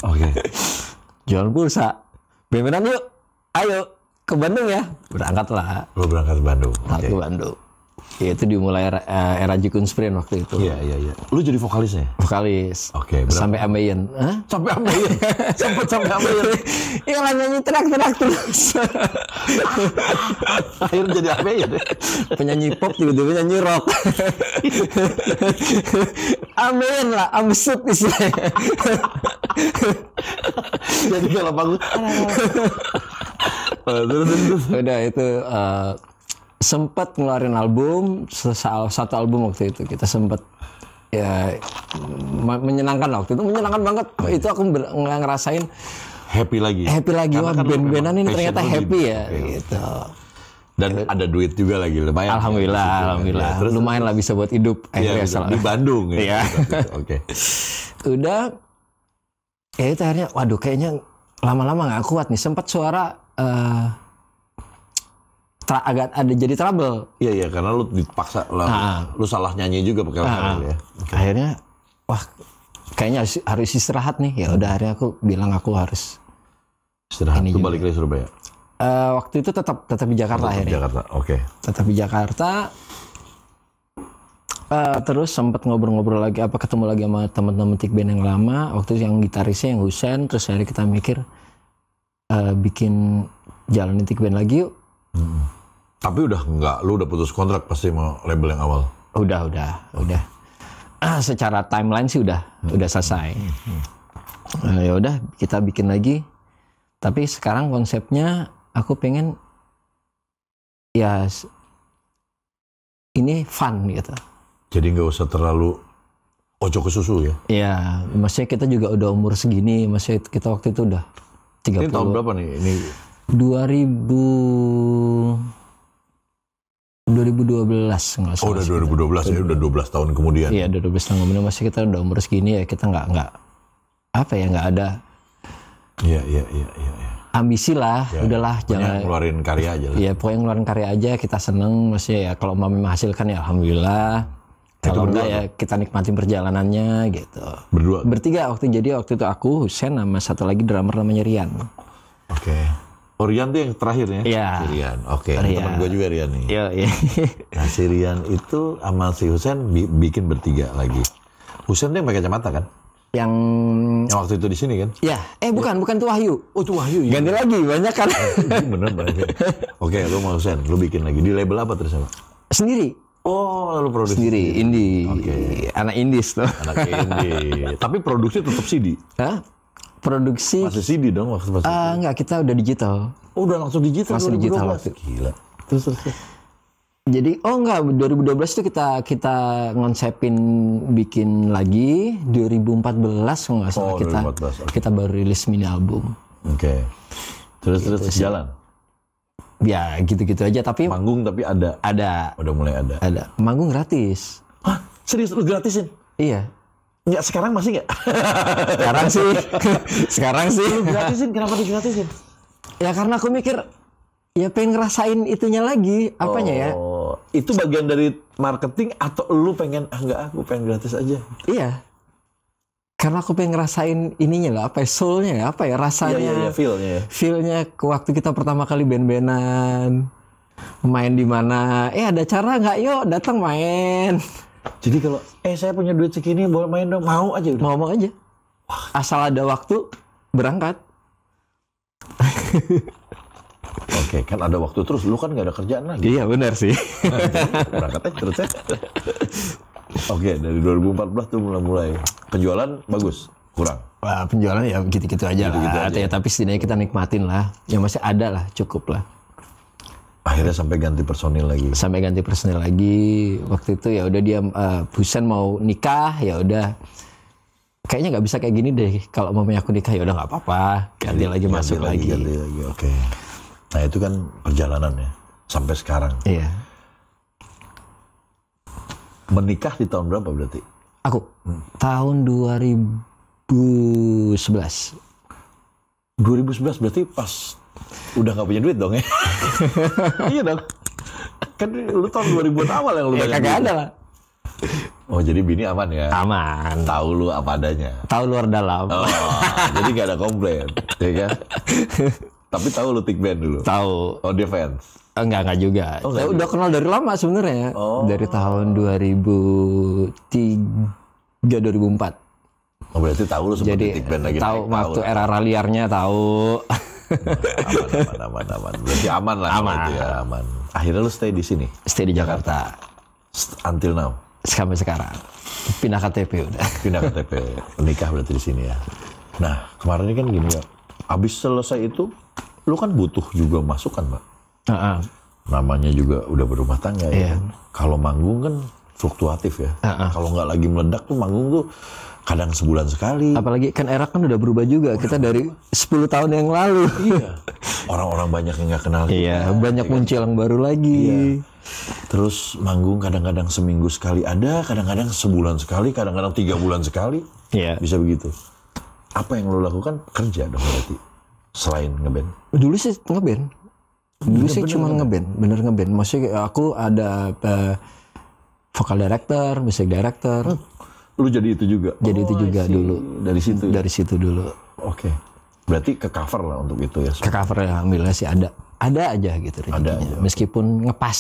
[SPEAKER 2] Oke.
[SPEAKER 1] Jualan pulsa. Beneran yuk. Ayo. Ke Bandung ya. Berangkat lah.
[SPEAKER 2] Lu berangkat ke Bandung.
[SPEAKER 1] Ke Bandung. Ya, itu dimulai era Jikun Sprain waktu itu.
[SPEAKER 2] Iya. Lu jadi vokalisnya?
[SPEAKER 1] Vokalis.
[SPEAKER 2] Oke.
[SPEAKER 1] Sampai Ambeien. Hah?
[SPEAKER 2] Sampai Ambeien? Sampai Ambeien?
[SPEAKER 1] Iya lah, nyanyi terak terus.
[SPEAKER 2] Akhirnya jadi Ambeien ya?
[SPEAKER 1] Penyanyi pop tiba-tiba nyanyi rock. Ambeien lah, ambesut istilahnya.
[SPEAKER 2] Jadi kalau bagus. Terus.
[SPEAKER 1] Udah itu sempat ngeluarin album, satu album waktu itu kita sempat ya menyenangkan waktu itu, menyenangkan banget. Itu aku ngerasain
[SPEAKER 2] happy lagi.
[SPEAKER 1] Wah, band-bandan ini ternyata happy ya gitu.
[SPEAKER 2] Dan ada duit juga lagi lumayan.
[SPEAKER 1] Alhamdulillah. Ya. Terus, lumayan lah bisa buat hidup.
[SPEAKER 2] Di Bandung ya.
[SPEAKER 1] Iya.
[SPEAKER 2] Oke.
[SPEAKER 1] Udah ya itu akhirnya waduh kayaknya lama-lama nggak kuat nih. Sempat suara agak ada jadi trouble.
[SPEAKER 2] Iya karena lu dipaksa lu salah nyanyi juga pakai ya.
[SPEAKER 1] Okay. Akhirnya wah kayaknya harus istirahat nih. Ya udah akhirnya aku bilang aku harus
[SPEAKER 2] istirahat. Lu balik ke Surabaya.
[SPEAKER 1] Waktu itu tetap di Jakarta akhirnya.
[SPEAKER 2] Jakarta. Oke.
[SPEAKER 1] Tetap di Jakarta. Terus sempat ngobrol-ngobrol lagi ketemu lagi sama teman-teman tikben yang lama. Waktu itu yang gitarisnya yang Husen, terus akhirnya kita mikir bikin jalanin tikben lagi yuk.
[SPEAKER 2] Tapi lu udah putus kontrak pasti sama label yang awal.
[SPEAKER 1] Udah. Secara timeline sih udah selesai. Ya udah kita bikin lagi. Tapi sekarang konsepnya aku pengen ya ini fun gitu.
[SPEAKER 2] Jadi nggak usah terlalu ojo ke susu ya?
[SPEAKER 1] Iya, maksudnya kita juga udah umur segini, maksudnya kita waktu itu udah 30.
[SPEAKER 2] Ini tahun berapa nih? Ini
[SPEAKER 1] 2012 nggak salah.
[SPEAKER 2] Oh udah 2012 ya, udah 12 tahun kemudian.
[SPEAKER 1] Iya, udah 12 tahun kemudian, masih kita udah umur segini ya, kita nggak ada.
[SPEAKER 2] Iya.
[SPEAKER 1] Ambisi lah,
[SPEAKER 2] ya,
[SPEAKER 1] udahlah jangan
[SPEAKER 2] ngeluarin karya aja lah.
[SPEAKER 1] Iya, pokoknya ngeluarin karya aja, kita seneng, maksudnya ya kalau mami menghasilkan ya alhamdulillah. Kalau enggak ya kita nikmatin perjalanannya gitu.
[SPEAKER 2] Berdua?
[SPEAKER 1] Bertiga waktu itu aku, Husen, sama satu lagi drummer namanya Rian.
[SPEAKER 2] Oke. Oh, Rian tuh yang terakhir ya?
[SPEAKER 1] Iya.
[SPEAKER 2] Si Rian. Oke, teman gue juga Rian nih.
[SPEAKER 1] Iya.
[SPEAKER 2] Nah, si Rian itu sama si Husen bikin bertiga lagi. Husen tuh yang pakai kacamata kan?
[SPEAKER 1] Yang
[SPEAKER 2] waktu itu di sini kan?
[SPEAKER 1] Ya, bukan tuh Wahyu.
[SPEAKER 2] Oh, itu Wahyu.
[SPEAKER 1] Ganti lagi, banyak kan?
[SPEAKER 2] Bener banget. Oke, lu mau Husen, lu bikin lagi. Di label apa terus sama?
[SPEAKER 1] Sendiri.
[SPEAKER 2] Oh, lalu produksi
[SPEAKER 1] sendiri, indie.
[SPEAKER 2] Oke.
[SPEAKER 1] Anak indies tuh.
[SPEAKER 2] Anak indie. Tapi produksi tetap CD.
[SPEAKER 1] Hah? Produksi
[SPEAKER 2] masih CD dong waktu pas
[SPEAKER 1] enggak, kita udah digital.
[SPEAKER 2] Oh, udah langsung digital.
[SPEAKER 1] Masih digital waktu.
[SPEAKER 2] Gila. Terus.
[SPEAKER 1] Jadi enggak, 2012 itu kita ngonsepin bikin lagi. 2014 kalau nggak salah kita baru rilis mini album.
[SPEAKER 2] Oke. Terus jalan.
[SPEAKER 1] Ya gitu-gitu aja, tapi
[SPEAKER 2] manggung tapi ada. Udah mulai ada.
[SPEAKER 1] Ada. Manggung gratis.
[SPEAKER 2] Hah? Serius lu gratisin?
[SPEAKER 1] Iya.
[SPEAKER 2] Enggak, sekarang masih enggak?
[SPEAKER 1] Sekarang sih.
[SPEAKER 2] Lu gratisin, kenapa digratisin?
[SPEAKER 1] Ya karena aku mikir ya pengen ngerasain itunya lagi, apanya ya?
[SPEAKER 2] Itu bagian dari marketing atau lu pengen enggak, aku pengen gratis aja?
[SPEAKER 1] Iya. Karena aku pengen ngerasain ininya lah, apa ya, soulnya ya, apa ya, rasanya, feelnya waktu kita pertama kali band-bandan, main di mana, ada acara nggak, yuk datang main.
[SPEAKER 2] Jadi kalau saya punya duit segini boleh main dong, mau aja udah.
[SPEAKER 1] Mau aja. Asal ada waktu berangkat.
[SPEAKER 2] Oke, kan ada waktu terus, lu kan nggak ada kerjaan lagi.
[SPEAKER 1] Iya benar sih.
[SPEAKER 2] Berangkat aja terus ya. Oke, dari 2014 tuh mulai penjualan bagus, kurang.
[SPEAKER 1] Wah, penjualan ya gitu-gitu aja lah. Ya, tapi setidaknya kita nikmatin lah. Yang masih ada lah, cukup lah.
[SPEAKER 2] Akhirnya sampai ganti personil lagi. Waktu itu ya udah dia Busen mau nikah, ya udah. Kayaknya nggak bisa kayak gini deh. Kalau mamanya aku nikah ya udah nggak apa-apa. Ganti lagi. Oke. Nah itu kan perjalanannya sampai sekarang.
[SPEAKER 1] Iya.
[SPEAKER 2] Menikah di tahun berapa berarti?
[SPEAKER 1] Aku tahun 2011.
[SPEAKER 2] 2011 berarti pas udah nggak punya duit dong ya? Iya dong. Kan lu tahun 2000-an awal yang lu banyak
[SPEAKER 1] kagak ada lah.
[SPEAKER 2] Oh jadi bini aman ya?
[SPEAKER 1] Aman.
[SPEAKER 2] Tahu lu apa adanya?
[SPEAKER 1] Tahu luar dalam.
[SPEAKER 2] Oh, jadi nggak ada komplain, ya kan? Tapi tahu lu Thick Band dulu? Tahu. Oh dia fans?
[SPEAKER 1] Enggak juga. Saya udah kenal dari lama sebenarnya. Dari tahun 2003, 2004.
[SPEAKER 2] Oh berarti tahu lu sempat Thick Band lagi?
[SPEAKER 1] Tahu waktu era liarnya tahu.
[SPEAKER 2] Aman. Berarti aman lah. Aman. Akhirnya lu stay di sini?
[SPEAKER 1] Stay di Jakarta.
[SPEAKER 2] Until now?
[SPEAKER 1] Sampai sekarang. Pindah KTP udah.
[SPEAKER 2] Pindah KTP. Menikah berarti di sini ya. Nah kemarin ini kan gini ya. Abis selesai itu, lu kan butuh juga masukan, Pak. Namanya juga udah berumah tangga ya. Kalau manggung kan fluktuatif ya. Kalau nggak lagi meledak tuh manggung tuh kadang sebulan sekali.
[SPEAKER 1] Apalagi kan era kan udah berubah juga. Kita dari 10 tahun yang lalu.
[SPEAKER 2] Iya. Orang-orang banyak yang nggak kenal kita.
[SPEAKER 1] Iya. Banyak muncul yang baru lagi.
[SPEAKER 2] Iya. Terus manggung kadang-kadang seminggu sekali ada, kadang-kadang sebulan sekali, kadang-kadang 3 bulan sekali.
[SPEAKER 1] Iya.
[SPEAKER 2] Bisa begitu. Apa yang lo lakukan? Kerja dong berarti. Selain ngeband.
[SPEAKER 1] Dulu sih ngeband. Dulu sih cuma bener ngeband. Maksudnya aku ada vokal director, music director.
[SPEAKER 2] Lu jadi itu juga?
[SPEAKER 1] Jadi itu juga dulu.
[SPEAKER 2] Dari situ?
[SPEAKER 1] Dari situ dulu.
[SPEAKER 2] Oke. Berarti ke cover lah untuk itu ya?
[SPEAKER 1] Ke cover ya, alhamdulillah sih ada. Ada aja gitu rezekinya.
[SPEAKER 2] Ada aja.
[SPEAKER 1] Meskipun ngepas.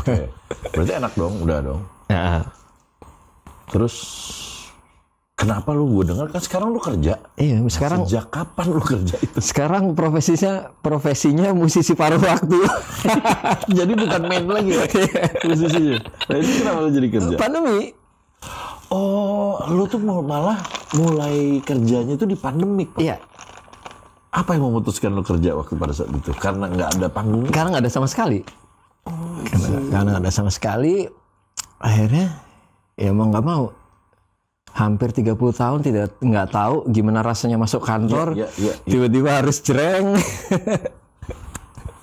[SPEAKER 2] Oke. Berarti enak dong, udah dong.
[SPEAKER 1] Ya.
[SPEAKER 2] Terus kenapa lu, gue dengar kan sekarang lu kerja?
[SPEAKER 1] Iya, sekarang.
[SPEAKER 2] Sejak kapan lu kerja itu?
[SPEAKER 1] Sekarang profesinya musisi paruh waktu.
[SPEAKER 2] Jadi bukan main lagi ya musisinya. Nah ini kenapa lu jadi kerja?
[SPEAKER 1] Pandemi.
[SPEAKER 2] Oh, lu tuh malah mulai kerjanya itu di pandemi, Pak?
[SPEAKER 1] Iya.
[SPEAKER 2] Apa yang memutuskan lu kerja waktu pada saat itu? Karena nggak ada panggung?
[SPEAKER 1] Karena nggak ada sama sekali. Karena nggak ada sama sekali, akhirnya ya mau nggak mau. Hampir 30 tahun nggak tahu gimana rasanya masuk kantor, tiba-tiba harus jreng.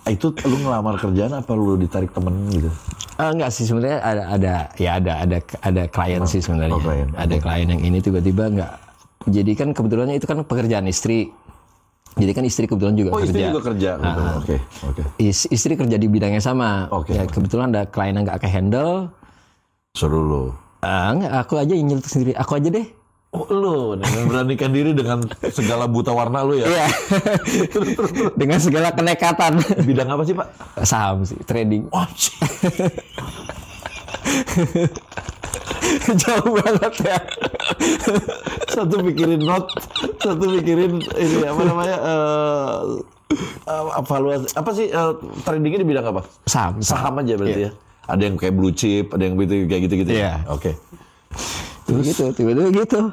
[SPEAKER 2] Itu lu ngelamar kerjaan apa lu ditarik temen gitu?
[SPEAKER 1] Enggak sih, sebenarnya ada klien sih sebenarnya. Ada klien yang ini tiba-tiba nggak. Jadi kan kebetulannya itu kan pekerjaan istri. Jadi kan istri kebetulan juga kerja.
[SPEAKER 2] Istri juga kerja. Oke.
[SPEAKER 1] Istri kerja di bidangnya sama. Ya kebetulan ada klien yang nggak ke-handle.
[SPEAKER 2] Suruh lu.
[SPEAKER 1] Enggak, aku aja yang nyelutuk sendiri. Aku aja deh.
[SPEAKER 2] Oh, lu memberanikan diri dengan segala buta warna lu ya?
[SPEAKER 1] Iya. Dengan segala kenekatan.
[SPEAKER 2] Bidang apa sih, Pak?
[SPEAKER 1] Saham sih, trading.
[SPEAKER 2] Oh,
[SPEAKER 1] jauh banget ya.
[SPEAKER 2] Satu pikirin not, satu pikirin ini apa namanya evaluasi apa sih tradingnya di bidang apa? Saham aja berarti ya. Ada yang kayak blue chip, ada yang kayak gitu-gitu.
[SPEAKER 1] Iya.
[SPEAKER 2] Oke.
[SPEAKER 1] Tiba-tiba gitu.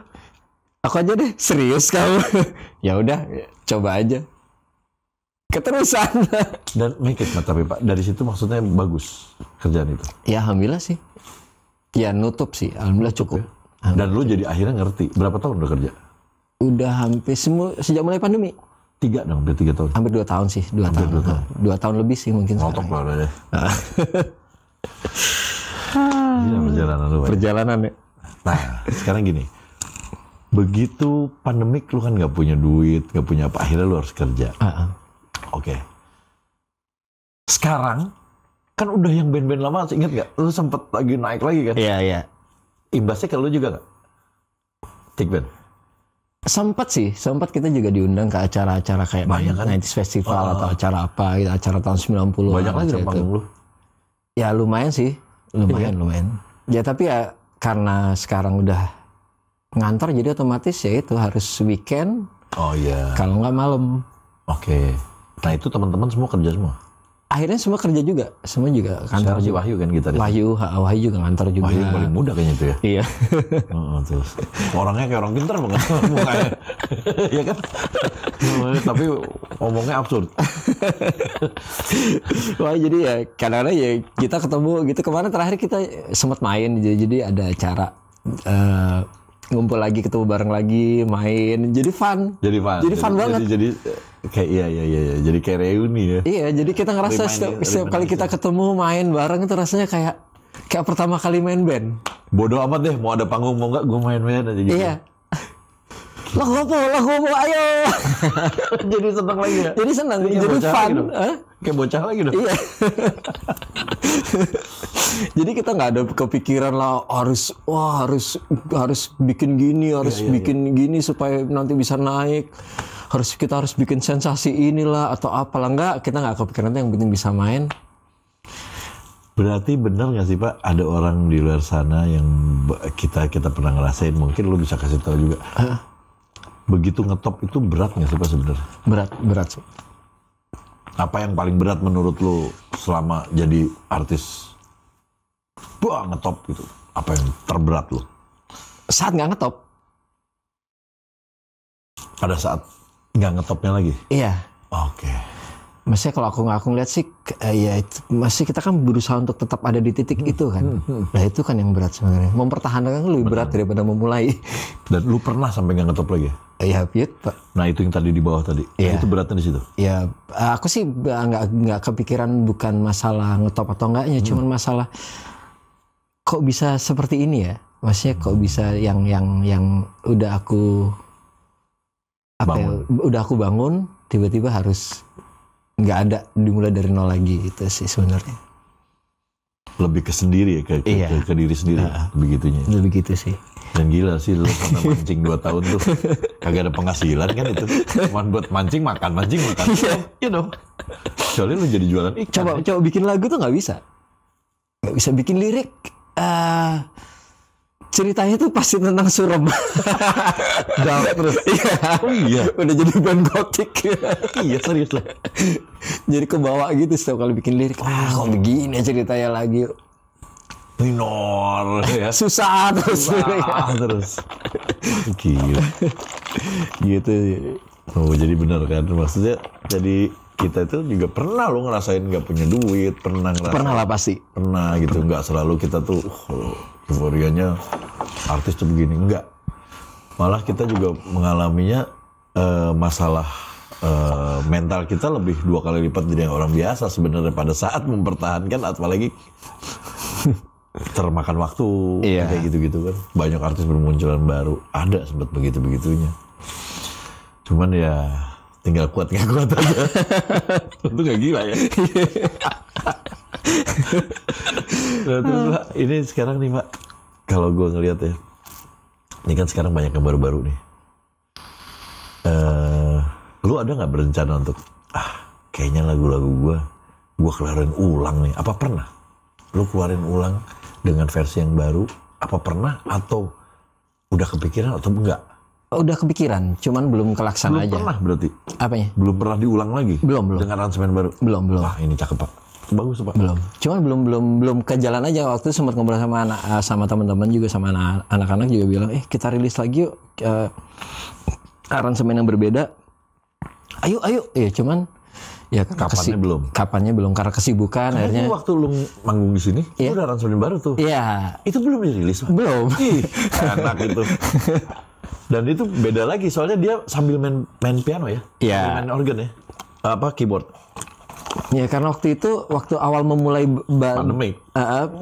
[SPEAKER 1] Aku aja deh, serius kamu. Ya udah, coba aja. Keterusan.
[SPEAKER 2] Dan make it, tapi Pak, dari situ maksudnya bagus kerjaan itu.
[SPEAKER 1] Ya alhamdulillah sih. Ya nutup sih, alhamdulillah cukup.
[SPEAKER 2] Ya? Dan lu jadi akhirnya ngerti. Berapa tahun udah kerja?
[SPEAKER 1] Udah hampir sejak mulai pandemi.
[SPEAKER 2] 3 dong, udah 3 tahun.
[SPEAKER 1] Hampir 2 tahun sih, 2 tahun. 2 tahun lebih sih mungkin.
[SPEAKER 2] Ngotok lah udah deh. Perjalanan lu.
[SPEAKER 1] Perjalanan ya.
[SPEAKER 2] Nah, sekarang gini. Begitu pandemik lu kan nggak punya duit, nggak punya apa, akhirnya lu harus kerja. Oke. Sekarang kan udah yang band-band lama, inget nggak? Lu sempet lagi naik lagi kan?
[SPEAKER 1] Iya.
[SPEAKER 2] Imbasnya ke lu juga nggak? Thick Band?
[SPEAKER 1] Sempat kita juga diundang ke acara-acara kayak
[SPEAKER 2] Banyak kan?
[SPEAKER 1] 90s Festival atau acara apa gitu, acara tahun 90-an.
[SPEAKER 2] Banyak lagi dong panggung lu.
[SPEAKER 1] Ya lumayan sih, lumayan. Ya tapi ya karena sekarang udah ngantor jadi otomatis ya itu harus weekend.
[SPEAKER 2] Oh iya.
[SPEAKER 1] Kalau nggak malam.
[SPEAKER 2] Oke. Nah itu teman-teman semua kerja semua.
[SPEAKER 1] Akhirnya semua kerja juga, semua juga kantor
[SPEAKER 2] Sekarang si
[SPEAKER 1] juga.
[SPEAKER 2] Wahyu kan gitaris.
[SPEAKER 1] Wahyu juga ngantor juga.
[SPEAKER 2] Wahyu yang paling muda kayaknya itu ya.
[SPEAKER 1] Iya.
[SPEAKER 2] Terus orangnya kayak orang pintar banget mukanya. Iya kan? Tapi ngomongnya absurd.
[SPEAKER 1] Wah jadi ya kadang-kadang ya kita ketemu gitu, kemarin terakhir kita sempat main, jadi ada acara ngumpul lagi, ketemu bareng lagi, main, jadi fun banget.
[SPEAKER 2] Jadi kayak iya. Jadi kayak reuni ya.
[SPEAKER 1] Iya, jadi kita ngerasa setiap kali kita ketemu main bareng itu rasanya kayak pertama kali main band.
[SPEAKER 2] Bodoh amat deh, mau ada panggung mau enggak, gue main-main aja gitu.
[SPEAKER 1] Iya. Lah gopo, ayo.
[SPEAKER 2] Jadi senang lagi ya.
[SPEAKER 1] Jadi senang, jadi fun.
[SPEAKER 2] Kayak bocah lagi dong.
[SPEAKER 1] Iya. Jadi kita nggak ada kepikiran lah harus bikin gini, bikin gini supaya nanti bisa naik. Kita harus bikin sensasi inilah atau apalah, enggak, kita nggak kepikiran, yang penting bisa main.
[SPEAKER 2] Berarti benar nggak sih Pak, ada orang di luar sana yang kita pernah ngerasain, mungkin lu bisa kasih tahu juga. Begitu ngetop itu berat nggak sih Pak sebenarnya?
[SPEAKER 1] Berat sih.
[SPEAKER 2] Apa yang paling berat menurut lu selama jadi artis? Wah ngetop gitu. Apa yang terberat lu?
[SPEAKER 1] Saat nggak ngetop.
[SPEAKER 2] Pada saat nggak ngetopnya lagi?
[SPEAKER 1] Iya.
[SPEAKER 2] Oke.
[SPEAKER 1] Maksudnya kalau aku ngeliat sih, ya itu, masih kita kan berusaha untuk tetap ada di titik itu kan. Nah itu kan yang berat sebenarnya. Mempertahankan kan lebih berat daripada memulai.
[SPEAKER 2] Dan lu pernah sampai nggak ngetop lagi?
[SPEAKER 1] Iya, Pak.
[SPEAKER 2] Nah itu yang tadi di bawah tadi.
[SPEAKER 1] Iya.
[SPEAKER 2] Itu beratnya di situ.
[SPEAKER 1] Ya, aku sih nggak kepikiran bukan masalah ngetop atau enggaknya, cuman masalah kok bisa seperti ini ya. Maksudnya kok bisa yang udah aku udah aku bangun tiba-tiba harus nggak ada, dimulai dari nol lagi, itu sih sebenarnya.
[SPEAKER 2] Lebih ke sendiri ya, ke diri sendiri, begitunya.
[SPEAKER 1] Lebih gitu sih.
[SPEAKER 2] Dan gila sih, lu pernah mancing 2 tahun tuh, kagak ada penghasilan kan itu, cuma buat mancing makan. Iya dong. Soalnya lu jadi jualan ikan.
[SPEAKER 1] Coba bikin lagu tuh nggak bisa bikin lirik. Ceritanya tuh pasti tentang suram.
[SPEAKER 2] Terus.
[SPEAKER 1] Iya.
[SPEAKER 2] Oh iya.
[SPEAKER 1] Udah jadi band gotik.
[SPEAKER 2] Iya serius lah.
[SPEAKER 1] Jadi kebawa gitu setiap kali bikin lirik. Kok begini ceritanya lagi.
[SPEAKER 2] Minor ya.
[SPEAKER 1] Susah terus.
[SPEAKER 2] Gila. Gitu. Oh jadi benar kan. Maksudnya jadi kita itu juga pernah lo ngerasain nggak punya duit. Pernah
[SPEAKER 1] lah pasti.
[SPEAKER 2] Pernah gitu. Nggak selalu kita tuh euforianya artis tuh begini. Enggak. Malah kita juga mengalaminya masalah mental kita lebih 2 kali lipat dari yang orang biasa sebenarnya pada saat mempertahankan, apalagi termakan waktu.
[SPEAKER 1] Iya.
[SPEAKER 2] Kayak gitu-gitu kan. Banyak artis bermunculan baru. Ada sempat begitu-begitunya. Cuman ya tinggal kuat nggak kuat aja. Itu nggak gila ya. Nah, terus Pak, ini sekarang nih Pak, kalau gue ngeliat ya, ini kan sekarang banyak yang baru-baru nih. Lu ada nggak berencana untuk kayaknya lagu-lagu gue keluarin ulang nih? Apa pernah lu keluarin ulang dengan versi yang baru? Apa pernah atau udah kepikiran atau enggak?
[SPEAKER 1] Udah kepikiran, cuman belum kelaksana aja.
[SPEAKER 2] Belum pernah berarti?
[SPEAKER 1] Apanya?
[SPEAKER 2] Belum pernah diulang lagi?
[SPEAKER 1] Belum.
[SPEAKER 2] Dengan aransemen baru?
[SPEAKER 1] Belum.
[SPEAKER 2] Wah ini cakep Pak. Bagus Pak.
[SPEAKER 1] Belum. Cuman belum ke jalan aja. Waktu itu sempat ngobrol sama teman-teman juga, sama anak-anak juga bilang, kita rilis lagi yuk aransemen yang berbeda. Ayo. Ya cuman ya kapannya belum karena kesibukan.
[SPEAKER 2] Karena
[SPEAKER 1] akhirnya
[SPEAKER 2] waktu lu manggung di sini, itu udah aransemen baru tuh.
[SPEAKER 1] Iya.
[SPEAKER 2] Itu belum dirilis Pak?
[SPEAKER 1] Belum.
[SPEAKER 2] Enak itu. Dan itu beda lagi soalnya dia sambil main piano ya.
[SPEAKER 1] Iya.
[SPEAKER 2] Sambil main organ ya. Keyboard.
[SPEAKER 1] Ya karena waktu awal memulai
[SPEAKER 2] pandemi.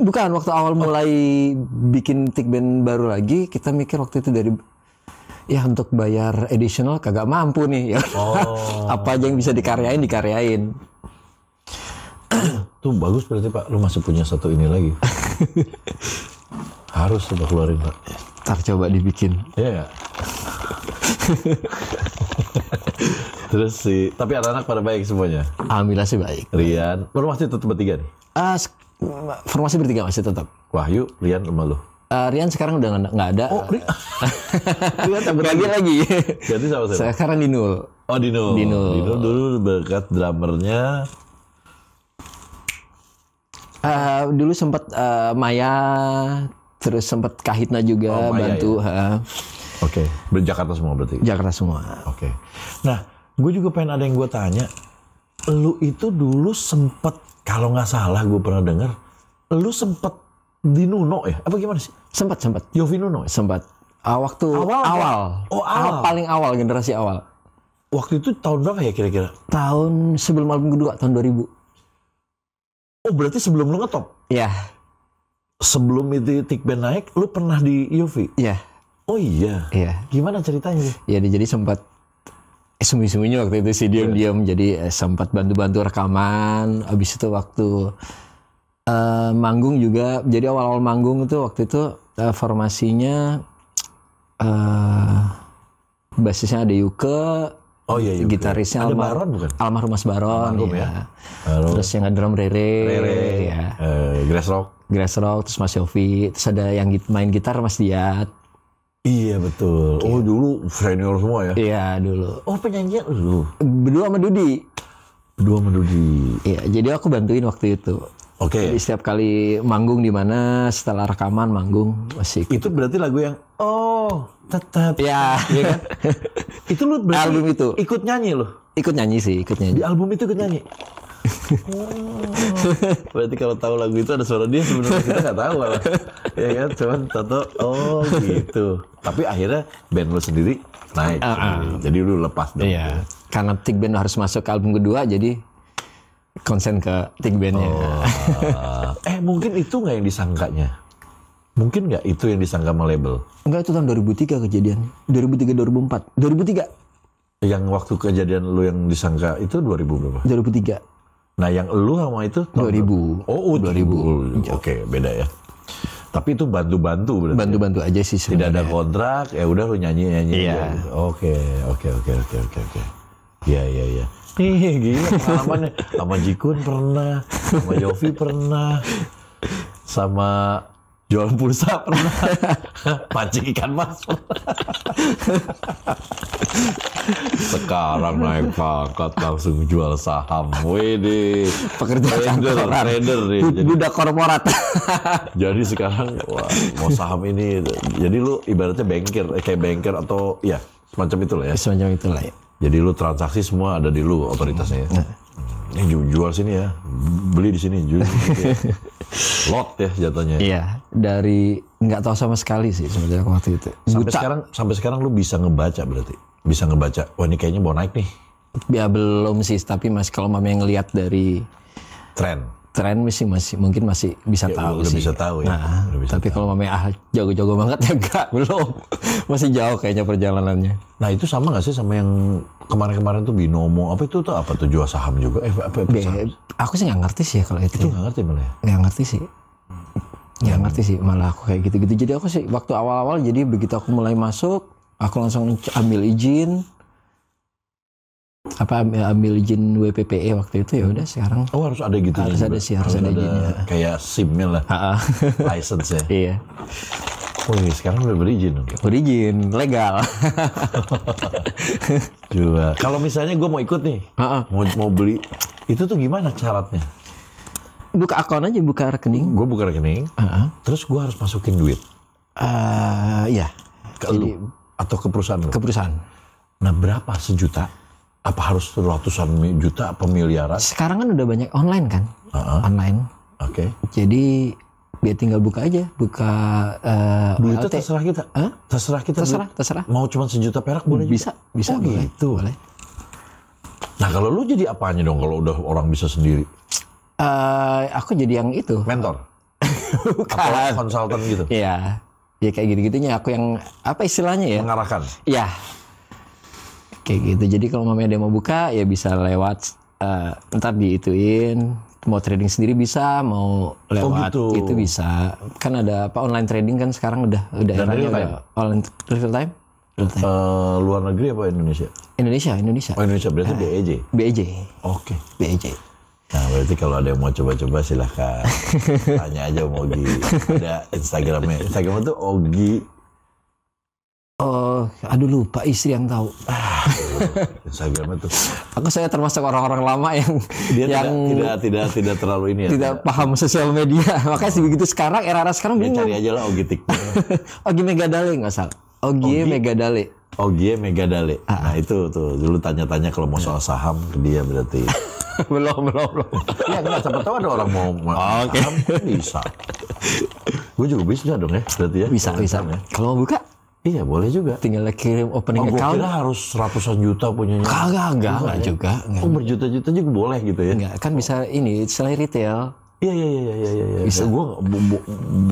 [SPEAKER 1] Bukan, waktu awal mulai bikin tik band baru lagi, kita mikir waktu itu dari untuk bayar additional kagak mampu nih ya. Apa aja yang bisa dikaryain.
[SPEAKER 2] Tuh bagus berarti Pak, lu masih punya satu ini lagi. Harus coba keluarin Pak.
[SPEAKER 1] Ntar coba dibikin.
[SPEAKER 2] Iya. Terus tapi anak-anak pada baik semuanya.
[SPEAKER 1] Alhamdulillah sih baik.
[SPEAKER 2] Rian, lu masih tetap bertiga nih?
[SPEAKER 1] Formasi bertiga masih tetap.
[SPEAKER 2] Wahyu, Rian sama lu.
[SPEAKER 1] Rian sekarang udah nggak ada.
[SPEAKER 2] Oh, Rian tambah
[SPEAKER 1] lagi.
[SPEAKER 2] Jadi sama siapa?
[SPEAKER 1] Sekarang Dinul.
[SPEAKER 2] Oh, Dinul. Dinul dulu berkat drummernya.
[SPEAKER 1] Dulu sempat Maya, terus sempat Kahitna juga bantu.
[SPEAKER 2] Ya? Oke, Jakarta semua berarti?
[SPEAKER 1] Jakarta semua.
[SPEAKER 2] Oke. Nah, gue juga pengen ada yang gue tanya. Lu itu dulu sempet, kalau nggak salah gue pernah dengar, lu sempet di Nuno ya? Apa gimana sih?
[SPEAKER 1] Sempat.
[SPEAKER 2] Yofi Nuno ya?
[SPEAKER 1] Sempat. Waktu awal.
[SPEAKER 2] Oh, awal.
[SPEAKER 1] Paling awal, generasi awal.
[SPEAKER 2] Waktu itu tahun berapa ya kira-kira?
[SPEAKER 1] Tahun sebelum album kedua, tahun 2000.
[SPEAKER 2] Oh, berarti sebelum lu ngetop?
[SPEAKER 1] Iya.
[SPEAKER 2] Sebelum itu Tik Band naik, lu pernah di Yofi?
[SPEAKER 1] Iya.
[SPEAKER 2] Oh iya.
[SPEAKER 1] Iya.
[SPEAKER 2] Gimana ceritanya sih?
[SPEAKER 1] Ya, jadi sempat sembunyi-sembunyi waktu itu sih, diam-diam. Jadi sempat bantu-bantu rekaman. Abis itu waktu manggung juga. Jadi awal-awal manggung itu waktu itu formasinya basisnya ada Yuke.
[SPEAKER 2] Oh iya, Yuke.
[SPEAKER 1] Gitarisnya
[SPEAKER 2] ada Baron bukan?
[SPEAKER 1] Almarhum Mas Baron.
[SPEAKER 2] Almarhum ya.
[SPEAKER 1] Terus yang drum Rere ya. Grass Rock, terus Mas Yofi. Terus ada yang main gitar Mas Diat.
[SPEAKER 2] Iya betul. Oh dulu senior semua ya?
[SPEAKER 1] Iya dulu.
[SPEAKER 2] Oh penyanyi lu?
[SPEAKER 1] Berdua sama Dudi. Iya, jadi aku bantuin waktu itu.
[SPEAKER 2] Oke.
[SPEAKER 1] Jadi setiap kali manggung di mana setelah rekaman manggung masih.
[SPEAKER 2] Itu berarti lagu yang tetap.
[SPEAKER 1] Ya.
[SPEAKER 2] Iya kan? Itu lu berarti
[SPEAKER 1] album itu
[SPEAKER 2] ikut nyanyi lu?
[SPEAKER 1] Ikut nyanyi.
[SPEAKER 2] Di album itu ikut nyanyi? Berarti kalau tahu lagu itu ada suara dia sebenarnya kita nggak tahu malah. Ya kan, cuman tato gitu. Tapi akhirnya band lu sendiri naik. Jadi lu lepas dong.
[SPEAKER 1] Iya. Karena Tik Band harus masuk ke album kedua, jadi konsen ke Tik Bandnya.
[SPEAKER 2] Mungkin itu nggak yang disangkanya? Mungkin nggak itu yang disangka sama label?
[SPEAKER 1] Enggak, itu tahun 2003 kejadian. 2003-2004. 2003.
[SPEAKER 2] Yang waktu kejadian lu yang disangka itu 2000 berapa?
[SPEAKER 1] 2003.
[SPEAKER 2] Nah, yang lu sama itu
[SPEAKER 1] 2000.
[SPEAKER 2] Oh, 2000. Oke, beda ya. Tapi itu bantu-bantu berarti.
[SPEAKER 1] Bantu-bantu aja sih sebenarnya.
[SPEAKER 2] Tidak ada kontrak, ya udah lu nyanyi.
[SPEAKER 1] Iya.
[SPEAKER 2] Oke. Iya. Gila pengalamannya. Sama Jikun pernah, sama Yofi pernah, sama jual pulsa pernah, pancing ikan mas. Sekarang naik pangkat langsung jual saham. Wede,
[SPEAKER 1] pekerjaan
[SPEAKER 2] trader nih.
[SPEAKER 1] Budak korporat.
[SPEAKER 2] Jadi sekarang mau saham ini. Jadi lu ibaratnya kayak banker atau ya semacam itulah ya.
[SPEAKER 1] Semacam itulah ya.
[SPEAKER 2] Jadi lu transaksi semua ada di lu otoritasnya. Ini jual sini ya, beli di sini, jual di sini. Lot ya jatuhnya.
[SPEAKER 1] Iya, dari nggak tahu sama sekali sih sebenarnya waktu itu.
[SPEAKER 2] Sampai sekarang lu bisa ngebaca berarti, bisa ngebaca. Wah ini kayaknya mau naik nih.
[SPEAKER 1] Ya belum sih, tapi masih kalau mamanya ngelihat dari tren mungkin masih bisa tahu
[SPEAKER 2] udah
[SPEAKER 1] sih.
[SPEAKER 2] Bisa tahu ya.
[SPEAKER 1] Tapi kalau mamanya jago-jago banget ya enggak, belum. Masih jauh kayaknya perjalanannya.
[SPEAKER 2] Nah itu sama nggak sih sama yang kemarin-kemarin tuh binomo apa itu tuh apa tuh jual saham juga?
[SPEAKER 1] Aku sih nggak ngerti sih kalau itu.
[SPEAKER 2] Itu nggak ngerti malah.
[SPEAKER 1] Nggak ngerti sih. Nggak ngerti sih malah aku kayak gitu-gitu. Jadi aku sih waktu awal-awal jadi begitu aku mulai masuk, aku langsung ambil izin. Ambil izin WPPE waktu itu, ya udah sekarang.
[SPEAKER 2] Oh harus ada gitu.
[SPEAKER 1] Harus ada izinnya.
[SPEAKER 2] Kayak SIM-nya lah. License ya.
[SPEAKER 1] Iya.
[SPEAKER 2] Oh iya, sekarang udah berizin dong.
[SPEAKER 1] Berizin, legal.
[SPEAKER 2] Coba. Kalau misalnya gue mau ikut nih, mau beli, itu tuh gimana syaratnya?
[SPEAKER 1] Buka akun aja, buka rekening.
[SPEAKER 2] Gue buka rekening, terus gue harus masukin duit.
[SPEAKER 1] Iya.
[SPEAKER 2] Ke lu atau ke perusahaan lu?
[SPEAKER 1] Ke perusahaan.
[SPEAKER 2] Nah berapa sejuta? Apa harus ratusan juta, apa miliaran?
[SPEAKER 1] Sekarang kan udah banyak online kan? Online.
[SPEAKER 2] Oke.
[SPEAKER 1] Jadi dia tinggal buka aja, buka
[SPEAKER 2] duitnya terserah kita. Terserah kita.
[SPEAKER 1] Terserah.
[SPEAKER 2] Mau cuma sejuta perak boleh?
[SPEAKER 1] Bisa.
[SPEAKER 2] Oh, gitu.
[SPEAKER 1] Boleh.
[SPEAKER 2] Nah kalau lu jadi apanya dong kalau udah orang bisa sendiri?
[SPEAKER 1] Aku jadi yang itu.
[SPEAKER 2] Mentor.
[SPEAKER 1] Bukan.
[SPEAKER 2] Atau konsultan gitu.
[SPEAKER 1] Iya. Ya kayak gitu-gitunya. Aku yang apa istilahnya ya?
[SPEAKER 2] Mengarahkan.
[SPEAKER 1] Iya. Kayak gitu. Jadi kalau mamanya dia mau buka ya bisa lewat ntar diituin. Mau trading sendiri bisa, mau lewat itu bisa. Kan ada online trading kan sekarang udah eranya udah online real time.
[SPEAKER 2] Luar negeri apa Indonesia?
[SPEAKER 1] Indonesia.
[SPEAKER 2] Oh Indonesia, berarti BEJ?
[SPEAKER 1] BEJ.
[SPEAKER 2] Oke.
[SPEAKER 1] BEJ.
[SPEAKER 2] Nah berarti kalau ada yang mau coba-coba silahkan tanya aja sama Ogi. Ada Instagramnya. Instagramnya tuh Ogi.
[SPEAKER 1] Oh, aduh lupa, istri yang tahu.
[SPEAKER 2] Instagramnya tuh.
[SPEAKER 1] Saya termasuk orang-orang lama yang
[SPEAKER 2] Tidak terlalu ini ya.
[SPEAKER 1] Tidak paham sosial media. Makanya begitu sekarang era sekarang
[SPEAKER 2] Ya,
[SPEAKER 1] bingung.
[SPEAKER 2] cari aja lah Ogi TikTok.
[SPEAKER 1] Ogi Megadale nggak salah. Ogi Megadale.
[SPEAKER 2] Ogi Megadale. Nah itu tuh dulu tanya-tanya kalau mau soal saham ke dia berarti.
[SPEAKER 1] belum.
[SPEAKER 2] Ya enggak, siapa tahu ada orang mau saham bisa. Gue juga bisa dong ya berarti ya.
[SPEAKER 1] Bisa.
[SPEAKER 2] Ya.
[SPEAKER 1] Kalau mau buka?
[SPEAKER 2] Iya boleh juga.
[SPEAKER 1] Tinggal kirim opening
[SPEAKER 2] Gue
[SPEAKER 1] account.
[SPEAKER 2] kira harus ratusan juta punyanya.
[SPEAKER 1] Kagak juga.
[SPEAKER 2] Oh berjuta-juta juga boleh gitu ya?
[SPEAKER 1] Enggak, kan bisa ini selain retail.
[SPEAKER 2] Iya.
[SPEAKER 1] Bisa.
[SPEAKER 2] Gue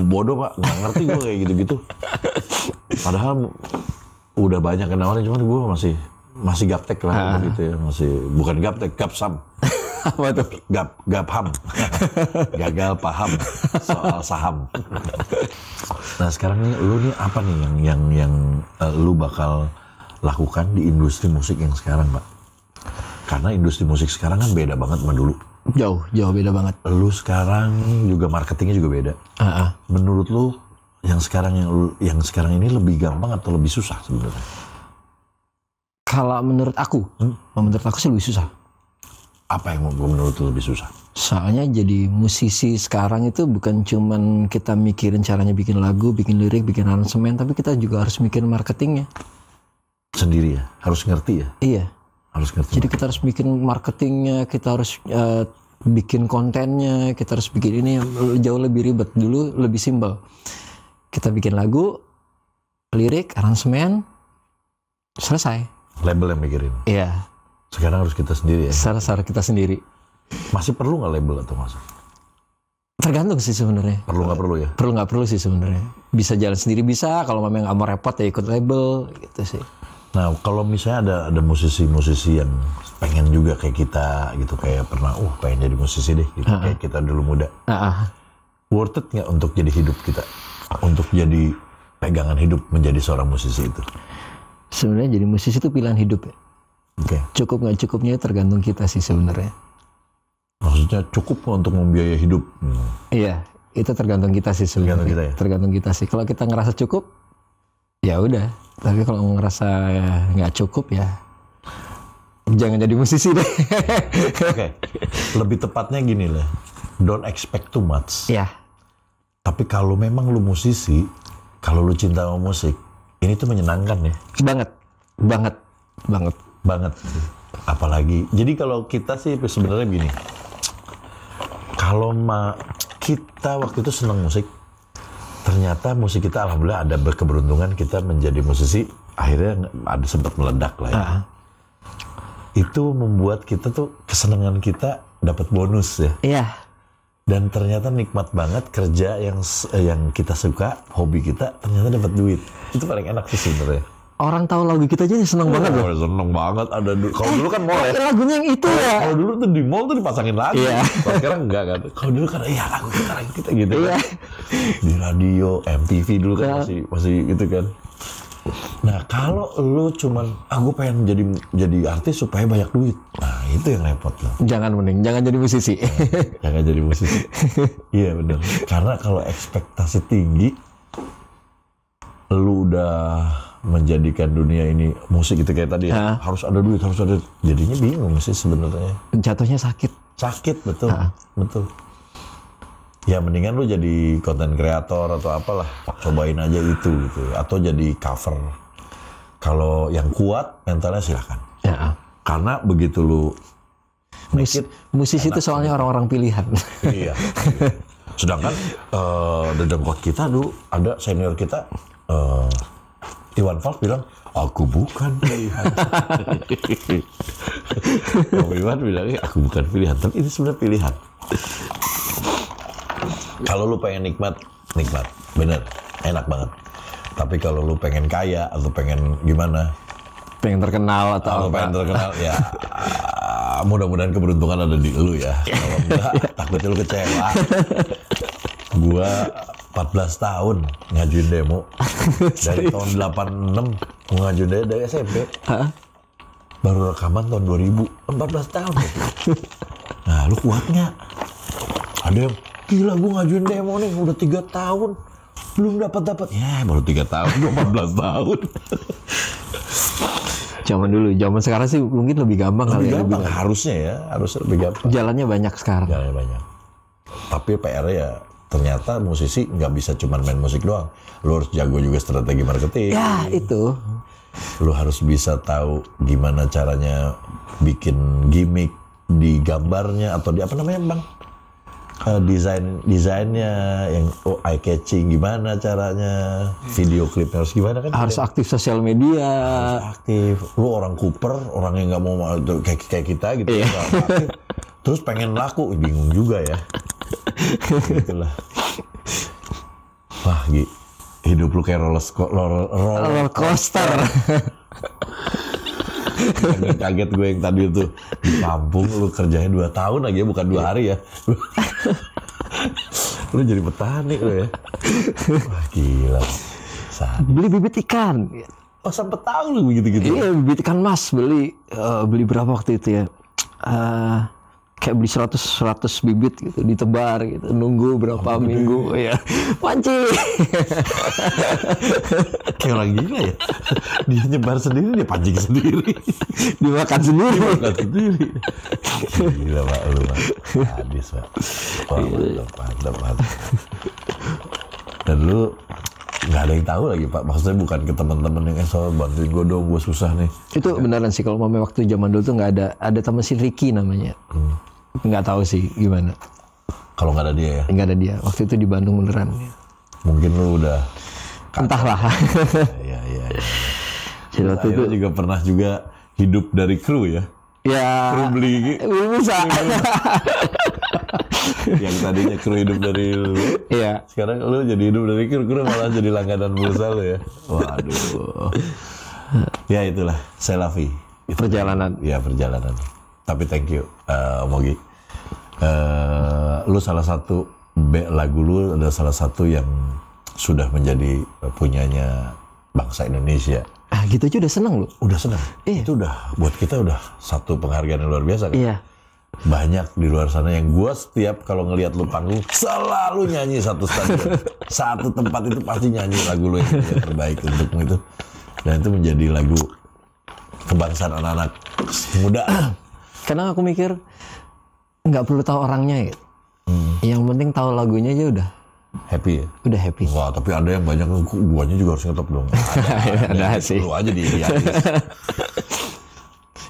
[SPEAKER 2] bodoh pak, nggak ngerti gue kayak gitu-gitu. Padahal udah banyak yang nawarin, cuman gue masih gaptek lah gitu ya, masih bukan gaptek, gapsam.
[SPEAKER 1] Apa tuh?
[SPEAKER 2] Gapham. Gagal paham soal saham. Nah sekarang nih lu nih apa nih yang lu bakal lakukan di industri musik yang sekarang, Pak? Karena industri musik sekarang kan beda banget sama dulu.
[SPEAKER 1] Jauh beda banget.
[SPEAKER 2] Lu sekarang juga marketingnya juga beda. Menurut lu yang sekarang ini lebih gampang atau lebih susah sebenarnya?
[SPEAKER 1] Kalau menurut aku sih lebih susah.
[SPEAKER 2] Apa yang menurut lu lebih susah?
[SPEAKER 1] Soalnya jadi musisi sekarang itu bukan cuman kita mikirin caranya bikin lagu, bikin lirik, bikin aransemen, tapi kita juga harus mikirin marketingnya.
[SPEAKER 2] Sendiri ya? Harus ngerti ya?
[SPEAKER 1] Iya.
[SPEAKER 2] Harus ngerti.
[SPEAKER 1] Jadi kita harus bikin marketingnya, kita harus bikin kontennya, kita harus bikin ini jauh lebih ribet. Dulu lebih simpel. Kita bikin lagu, lirik, aransemen, selesai.
[SPEAKER 2] Label yang mikirin?
[SPEAKER 1] Iya.
[SPEAKER 2] Sekarang harus kita sendiri ya?
[SPEAKER 1] Secara kita sendiri.
[SPEAKER 2] Masih perlu nggak label atau masa?
[SPEAKER 1] Tergantung sih sebenarnya.
[SPEAKER 2] Perlu nggak perlu ya?
[SPEAKER 1] Perlu nggak perlu sih sebenarnya. Bisa jalan sendiri bisa, kalau memang nggak mau repot ya ikut label gitu sih.
[SPEAKER 2] Nah kalau misalnya ada musisi-musisi yang pengen juga kayak kita gitu, kayak pernah pengen jadi musisi deh gitu, kayak kita dulu muda. Worth it nggak untuk jadi hidup kita? Untuk jadi pegangan hidup menjadi seorang musisi itu?
[SPEAKER 1] Sebenarnya jadi musisi itu pilihan hidup ya.
[SPEAKER 2] Oke.
[SPEAKER 1] Cukup nggak cukupnya tergantung kita sih sebenarnya.
[SPEAKER 2] Maksudnya cukup untuk membiayai hidup?
[SPEAKER 1] Iya, itu tergantung kita sih sebenarnya.
[SPEAKER 2] Tergantung kita ya?
[SPEAKER 1] Tergantung kita sih. Kalau kita ngerasa cukup, ya udah. Tapi kalau ngerasa nggak cukup ya, jangan jadi musisi deh.
[SPEAKER 2] Oke. Lebih tepatnya gini lah, don't expect too much.
[SPEAKER 1] Iya.
[SPEAKER 2] Tapi kalau memang lu musisi, kalau lu cinta sama musik, ini tuh menyenangkan ya? Banget. Apalagi, jadi kalau kita sih sebenarnya gini, kalau kita waktu itu senang musik, ternyata musik kita alhamdulillah ada berkeberuntungan kita menjadi musisi, akhirnya ada sempat meledak lah ya. Itu membuat kita tuh kesenangan kita dapat bonus ya.
[SPEAKER 1] Iya.
[SPEAKER 2] Dan ternyata nikmat banget kerja yang kita suka, hobi kita, ternyata dapat duit. Itu paling enak sih sebenarnya.
[SPEAKER 1] Orang tahu lagu kita aja seneng banget loh.
[SPEAKER 2] Seneng banget. Kalau dulu kan mall ya.
[SPEAKER 1] Lagunya yang itu ya.
[SPEAKER 2] Kalau dulu tuh di mall tuh dipasangin lagu.
[SPEAKER 1] Iya.
[SPEAKER 2] Kalau sekarang enggak kan. Kalau dulu kan lagu kita gitu kan. Di radio, MTV dulu kan masih gitu kan. Nah kalau lu cuman gue pengen jadi artis supaya banyak duit. Nah itu yang repot loh.
[SPEAKER 1] Jangan jadi musisi.
[SPEAKER 2] Jangan jadi musisi. Iya benar. Karena kalau ekspektasi tinggi, lu udah menjadikan dunia ini musik gitu kayak tadi ya, harus ada duit, jadinya bingung sih sebenarnya.
[SPEAKER 1] Jatuhnya sakit,
[SPEAKER 2] betul. Ya mendingan lu jadi konten kreator atau apalah, cobain aja itu gitu, atau jadi cover. Kalau yang kuat mentalnya silahkan. Karena begitu lu
[SPEAKER 1] musisi itu soalnya orang-orang pilihan.
[SPEAKER 2] Iya. Sedangkan dedengkot kita dulu ada senior kita. Iwan Fals bilang, aku bukan pilihan. Iwan bilang, aku bukan pilihan. Tapi ini sebenarnya pilihan. Kalau lu pengen nikmat. Bener, enak banget. Tapi kalau lu pengen kaya atau pengen gimana?
[SPEAKER 1] Pengen terkenal atau
[SPEAKER 2] pengen terkenal, ya mudah-mudahan keberuntungan ada di lu ya. Kalau enggak, takutnya lu kecewa. Gua 14 tahun ngajuin demo dari tahun 86 Pengajuan dari SMP.
[SPEAKER 1] Hah?
[SPEAKER 2] Baru rekaman tahun 2000, 14 tahun. Nah, lu kuat nggak? Ada yang, gila gue ngajuin demo nih, udah 3 tahun. Belum dapat. Ya, baru 3 tahun, gue 14 tahun.
[SPEAKER 1] Zaman dulu, zaman sekarang sih mungkin lebih gampang kali ya.
[SPEAKER 2] Lebih gampang, harusnya ya, harusnya lebih gampang.
[SPEAKER 1] Jalannya banyak sekarang.
[SPEAKER 2] Jalannya banyak. Tapi PR ya, ternyata musisi nggak bisa cuma main musik doang. Lu harus jago juga strategi marketing.
[SPEAKER 1] Ya, itu.
[SPEAKER 2] Lu harus bisa tahu gimana caranya bikin gimmick di gambarnya atau di apa namanya bang, desainnya yang eye catching, gimana caranya, video klipnya harus gimana kan?
[SPEAKER 1] Harus aktif sosial media.
[SPEAKER 2] Harus aktif. Lu orang Cooper, orang yang nggak mau kayak kita gitu, nggak aktif. Terus pengen laku, bingung juga ya. Gitulah. Wah, hidup lu kayak roller coaster. Kaget gue yang tadi tuh di kampung lu kerjanya 2 tahun lagi ya, bukan 2 hari ya. Lu jadi petani lu ya. Wah gila.
[SPEAKER 1] Beli bibit ikan.
[SPEAKER 2] Oh sempet tahu lu begitu-gitu.
[SPEAKER 1] Iya, bibit ikan mas beli berapa waktu itu ya? Kayak beli 100 bibit gitu, ditebar gitu, nunggu berapa minggu ya. Pancing.
[SPEAKER 2] Kayak orang gila ya. Dia nyebar sendiri, dia pancing sendiri.
[SPEAKER 1] Dimakan sendiri.
[SPEAKER 2] Gila Pak, lu Pak. Hadis Pak. Wah, mantap. Dan lu nggak ada yang tahu lagi Pak. Maksudnya bukan ke teman-teman yang soal bantuin gue dong, gue susah nih. Itu
[SPEAKER 1] beneran sih, kalau mama waktu zaman dulu tuh nggak ada teman si Ricky namanya. Nggak tahu sih gimana.
[SPEAKER 2] Kalau nggak ada dia ya?
[SPEAKER 1] Nggak ada dia. Waktu itu di Bandung beneran.
[SPEAKER 2] Mungkin lu udah...
[SPEAKER 1] Entahlah.
[SPEAKER 2] Iya.
[SPEAKER 1] Jadi waktu itu
[SPEAKER 2] juga pernah juga hidup dari kru ya?
[SPEAKER 1] Ya.
[SPEAKER 2] Kru beli
[SPEAKER 1] bisa.
[SPEAKER 2] Yang tadinya kru hidup dari lu.
[SPEAKER 1] Iya.
[SPEAKER 2] Sekarang lu jadi hidup dari kru malah jadi langganan pulsa lu ya? Waduh. Ya itulah, c'est la vie.
[SPEAKER 1] Perjalanan.
[SPEAKER 2] Ya perjalanan. Tapi thank you, Mogi. Lu salah satu lagu lu ada salah satu yang sudah menjadi punyanya bangsa Indonesia.
[SPEAKER 1] Gitu aja udah seneng lu.
[SPEAKER 2] Udah seneng.
[SPEAKER 1] Iya.
[SPEAKER 2] Itu udah buat kita udah satu penghargaan yang luar biasa kan.
[SPEAKER 1] Iya.
[SPEAKER 2] Banyak di luar sana yang gua setiap kalau ngelihat lu panggung selalu nyanyi satu stadion. Satu tempat itu pasti nyanyi lagu lu yang terbaik untukmu itu. Dan itu menjadi lagu kebangsaan anak-anak muda.
[SPEAKER 1] Karena aku mikir nggak perlu tahu orangnya gitu. Yang penting tahu lagunya aja udah
[SPEAKER 2] happy ya?
[SPEAKER 1] Udah happy.
[SPEAKER 2] Wah, tapi ada yang banyak, guanya juga harus ngetop dong.
[SPEAKER 1] Ada sih.
[SPEAKER 2] Lu aja di artis.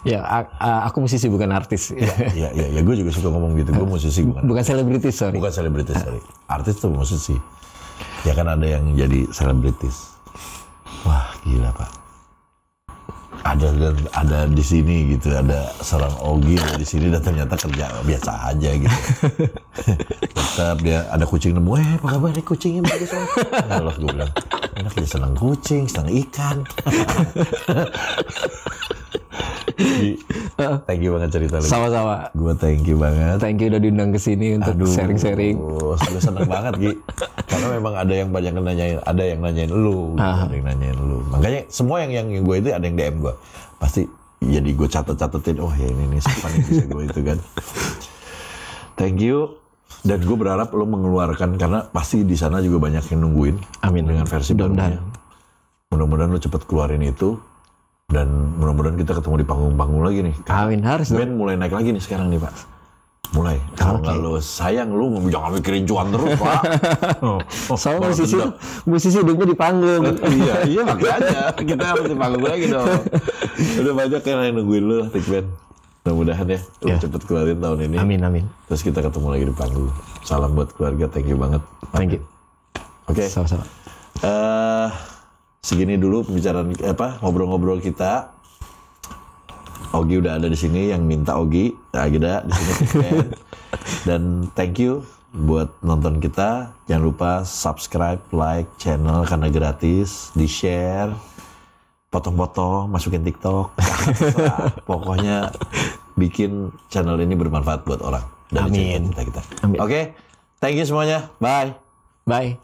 [SPEAKER 1] Ya, aku musisi bukan artis.
[SPEAKER 2] Ya, gue juga suka ngomong gitu. Gue musisi
[SPEAKER 1] bukan selebritis, sorry.
[SPEAKER 2] Bukan selebritis, sorry. Artis tuh musisi. Ya kan ada yang jadi selebritis. Wah, gila Pak. Ada di sini gitu, ada seorang Ogi di sini dan ternyata kerja biasa aja gitu. Tetap dia ada kucing nemu, apa kabar nih kucingnya bagus kan? Allah gue bilang, enak dia senang kucing, senang ikan. Thank you banget cerita lu.
[SPEAKER 1] Sama-sama.
[SPEAKER 2] Gue thank you banget.
[SPEAKER 1] Thank you udah diundang ke sini untuk sharing-sharing.
[SPEAKER 2] Gue senang banget Gi. Karena memang ada yang banyak nanyain, ada yang nanyain lu, ada yang nanyain lu. Makanya semua yang gue itu ada yang DM gue. Pasti jadi gue catetin, oh ya ini siapa nih bisa gue itu kan. Thank you. Dan gue berharap lu mengeluarkan, karena pasti di sana juga banyak yang nungguin.
[SPEAKER 1] Amin.
[SPEAKER 2] Dengan versi barunya. Mudah-mudahan lu cepet keluarin itu. Dan mudah-mudahan kita ketemu di panggung-panggung lagi nih.
[SPEAKER 1] Amin, harus dong.
[SPEAKER 2] Ben mulai naik lagi nih sekarang nih Pak. Mulai. Kalau nggak lu sayang, lu jangan mikirin cuan terus Pak.
[SPEAKER 1] Soalnya musisi hidupnya di panggung.
[SPEAKER 2] Iya makanya kita harus di panggung lagi dong. Udah banyak yang nungguin lu Tik Ben. Mudah-mudahan ya lu cepet keluarin tahun ini.
[SPEAKER 1] Amin.
[SPEAKER 2] Terus kita ketemu lagi di panggung. Salam buat keluarga, thank you banget.
[SPEAKER 1] Thank you.
[SPEAKER 2] Oke.
[SPEAKER 1] Sama-sama.
[SPEAKER 2] Segini dulu pembicaraan ngobrol-ngobrol kita. Ogi udah ada di sini, yang minta Ogi ada di sini. Dan thank you buat nonton kita. Jangan lupa subscribe, like channel karena gratis, di-share, potong-potong, masukin TikTok. Pokoknya bikin channel ini bermanfaat buat orang.
[SPEAKER 1] Amin.
[SPEAKER 2] Kita. Oke. Thank you semuanya. Bye.
[SPEAKER 1] Bye.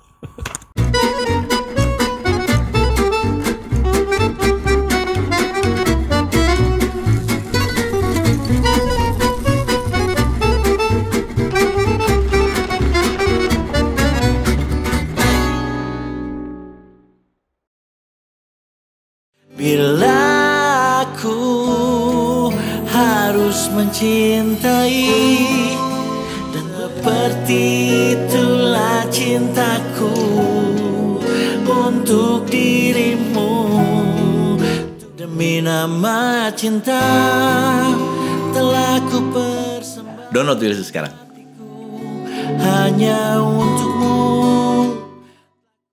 [SPEAKER 3] Bila aku harus mencintai, dan seperti itulah cintaku untuk dirimu. Demi nama cinta telah ku persembahkan.
[SPEAKER 4] Download dulu sekarang.
[SPEAKER 3] Hanya untukmu.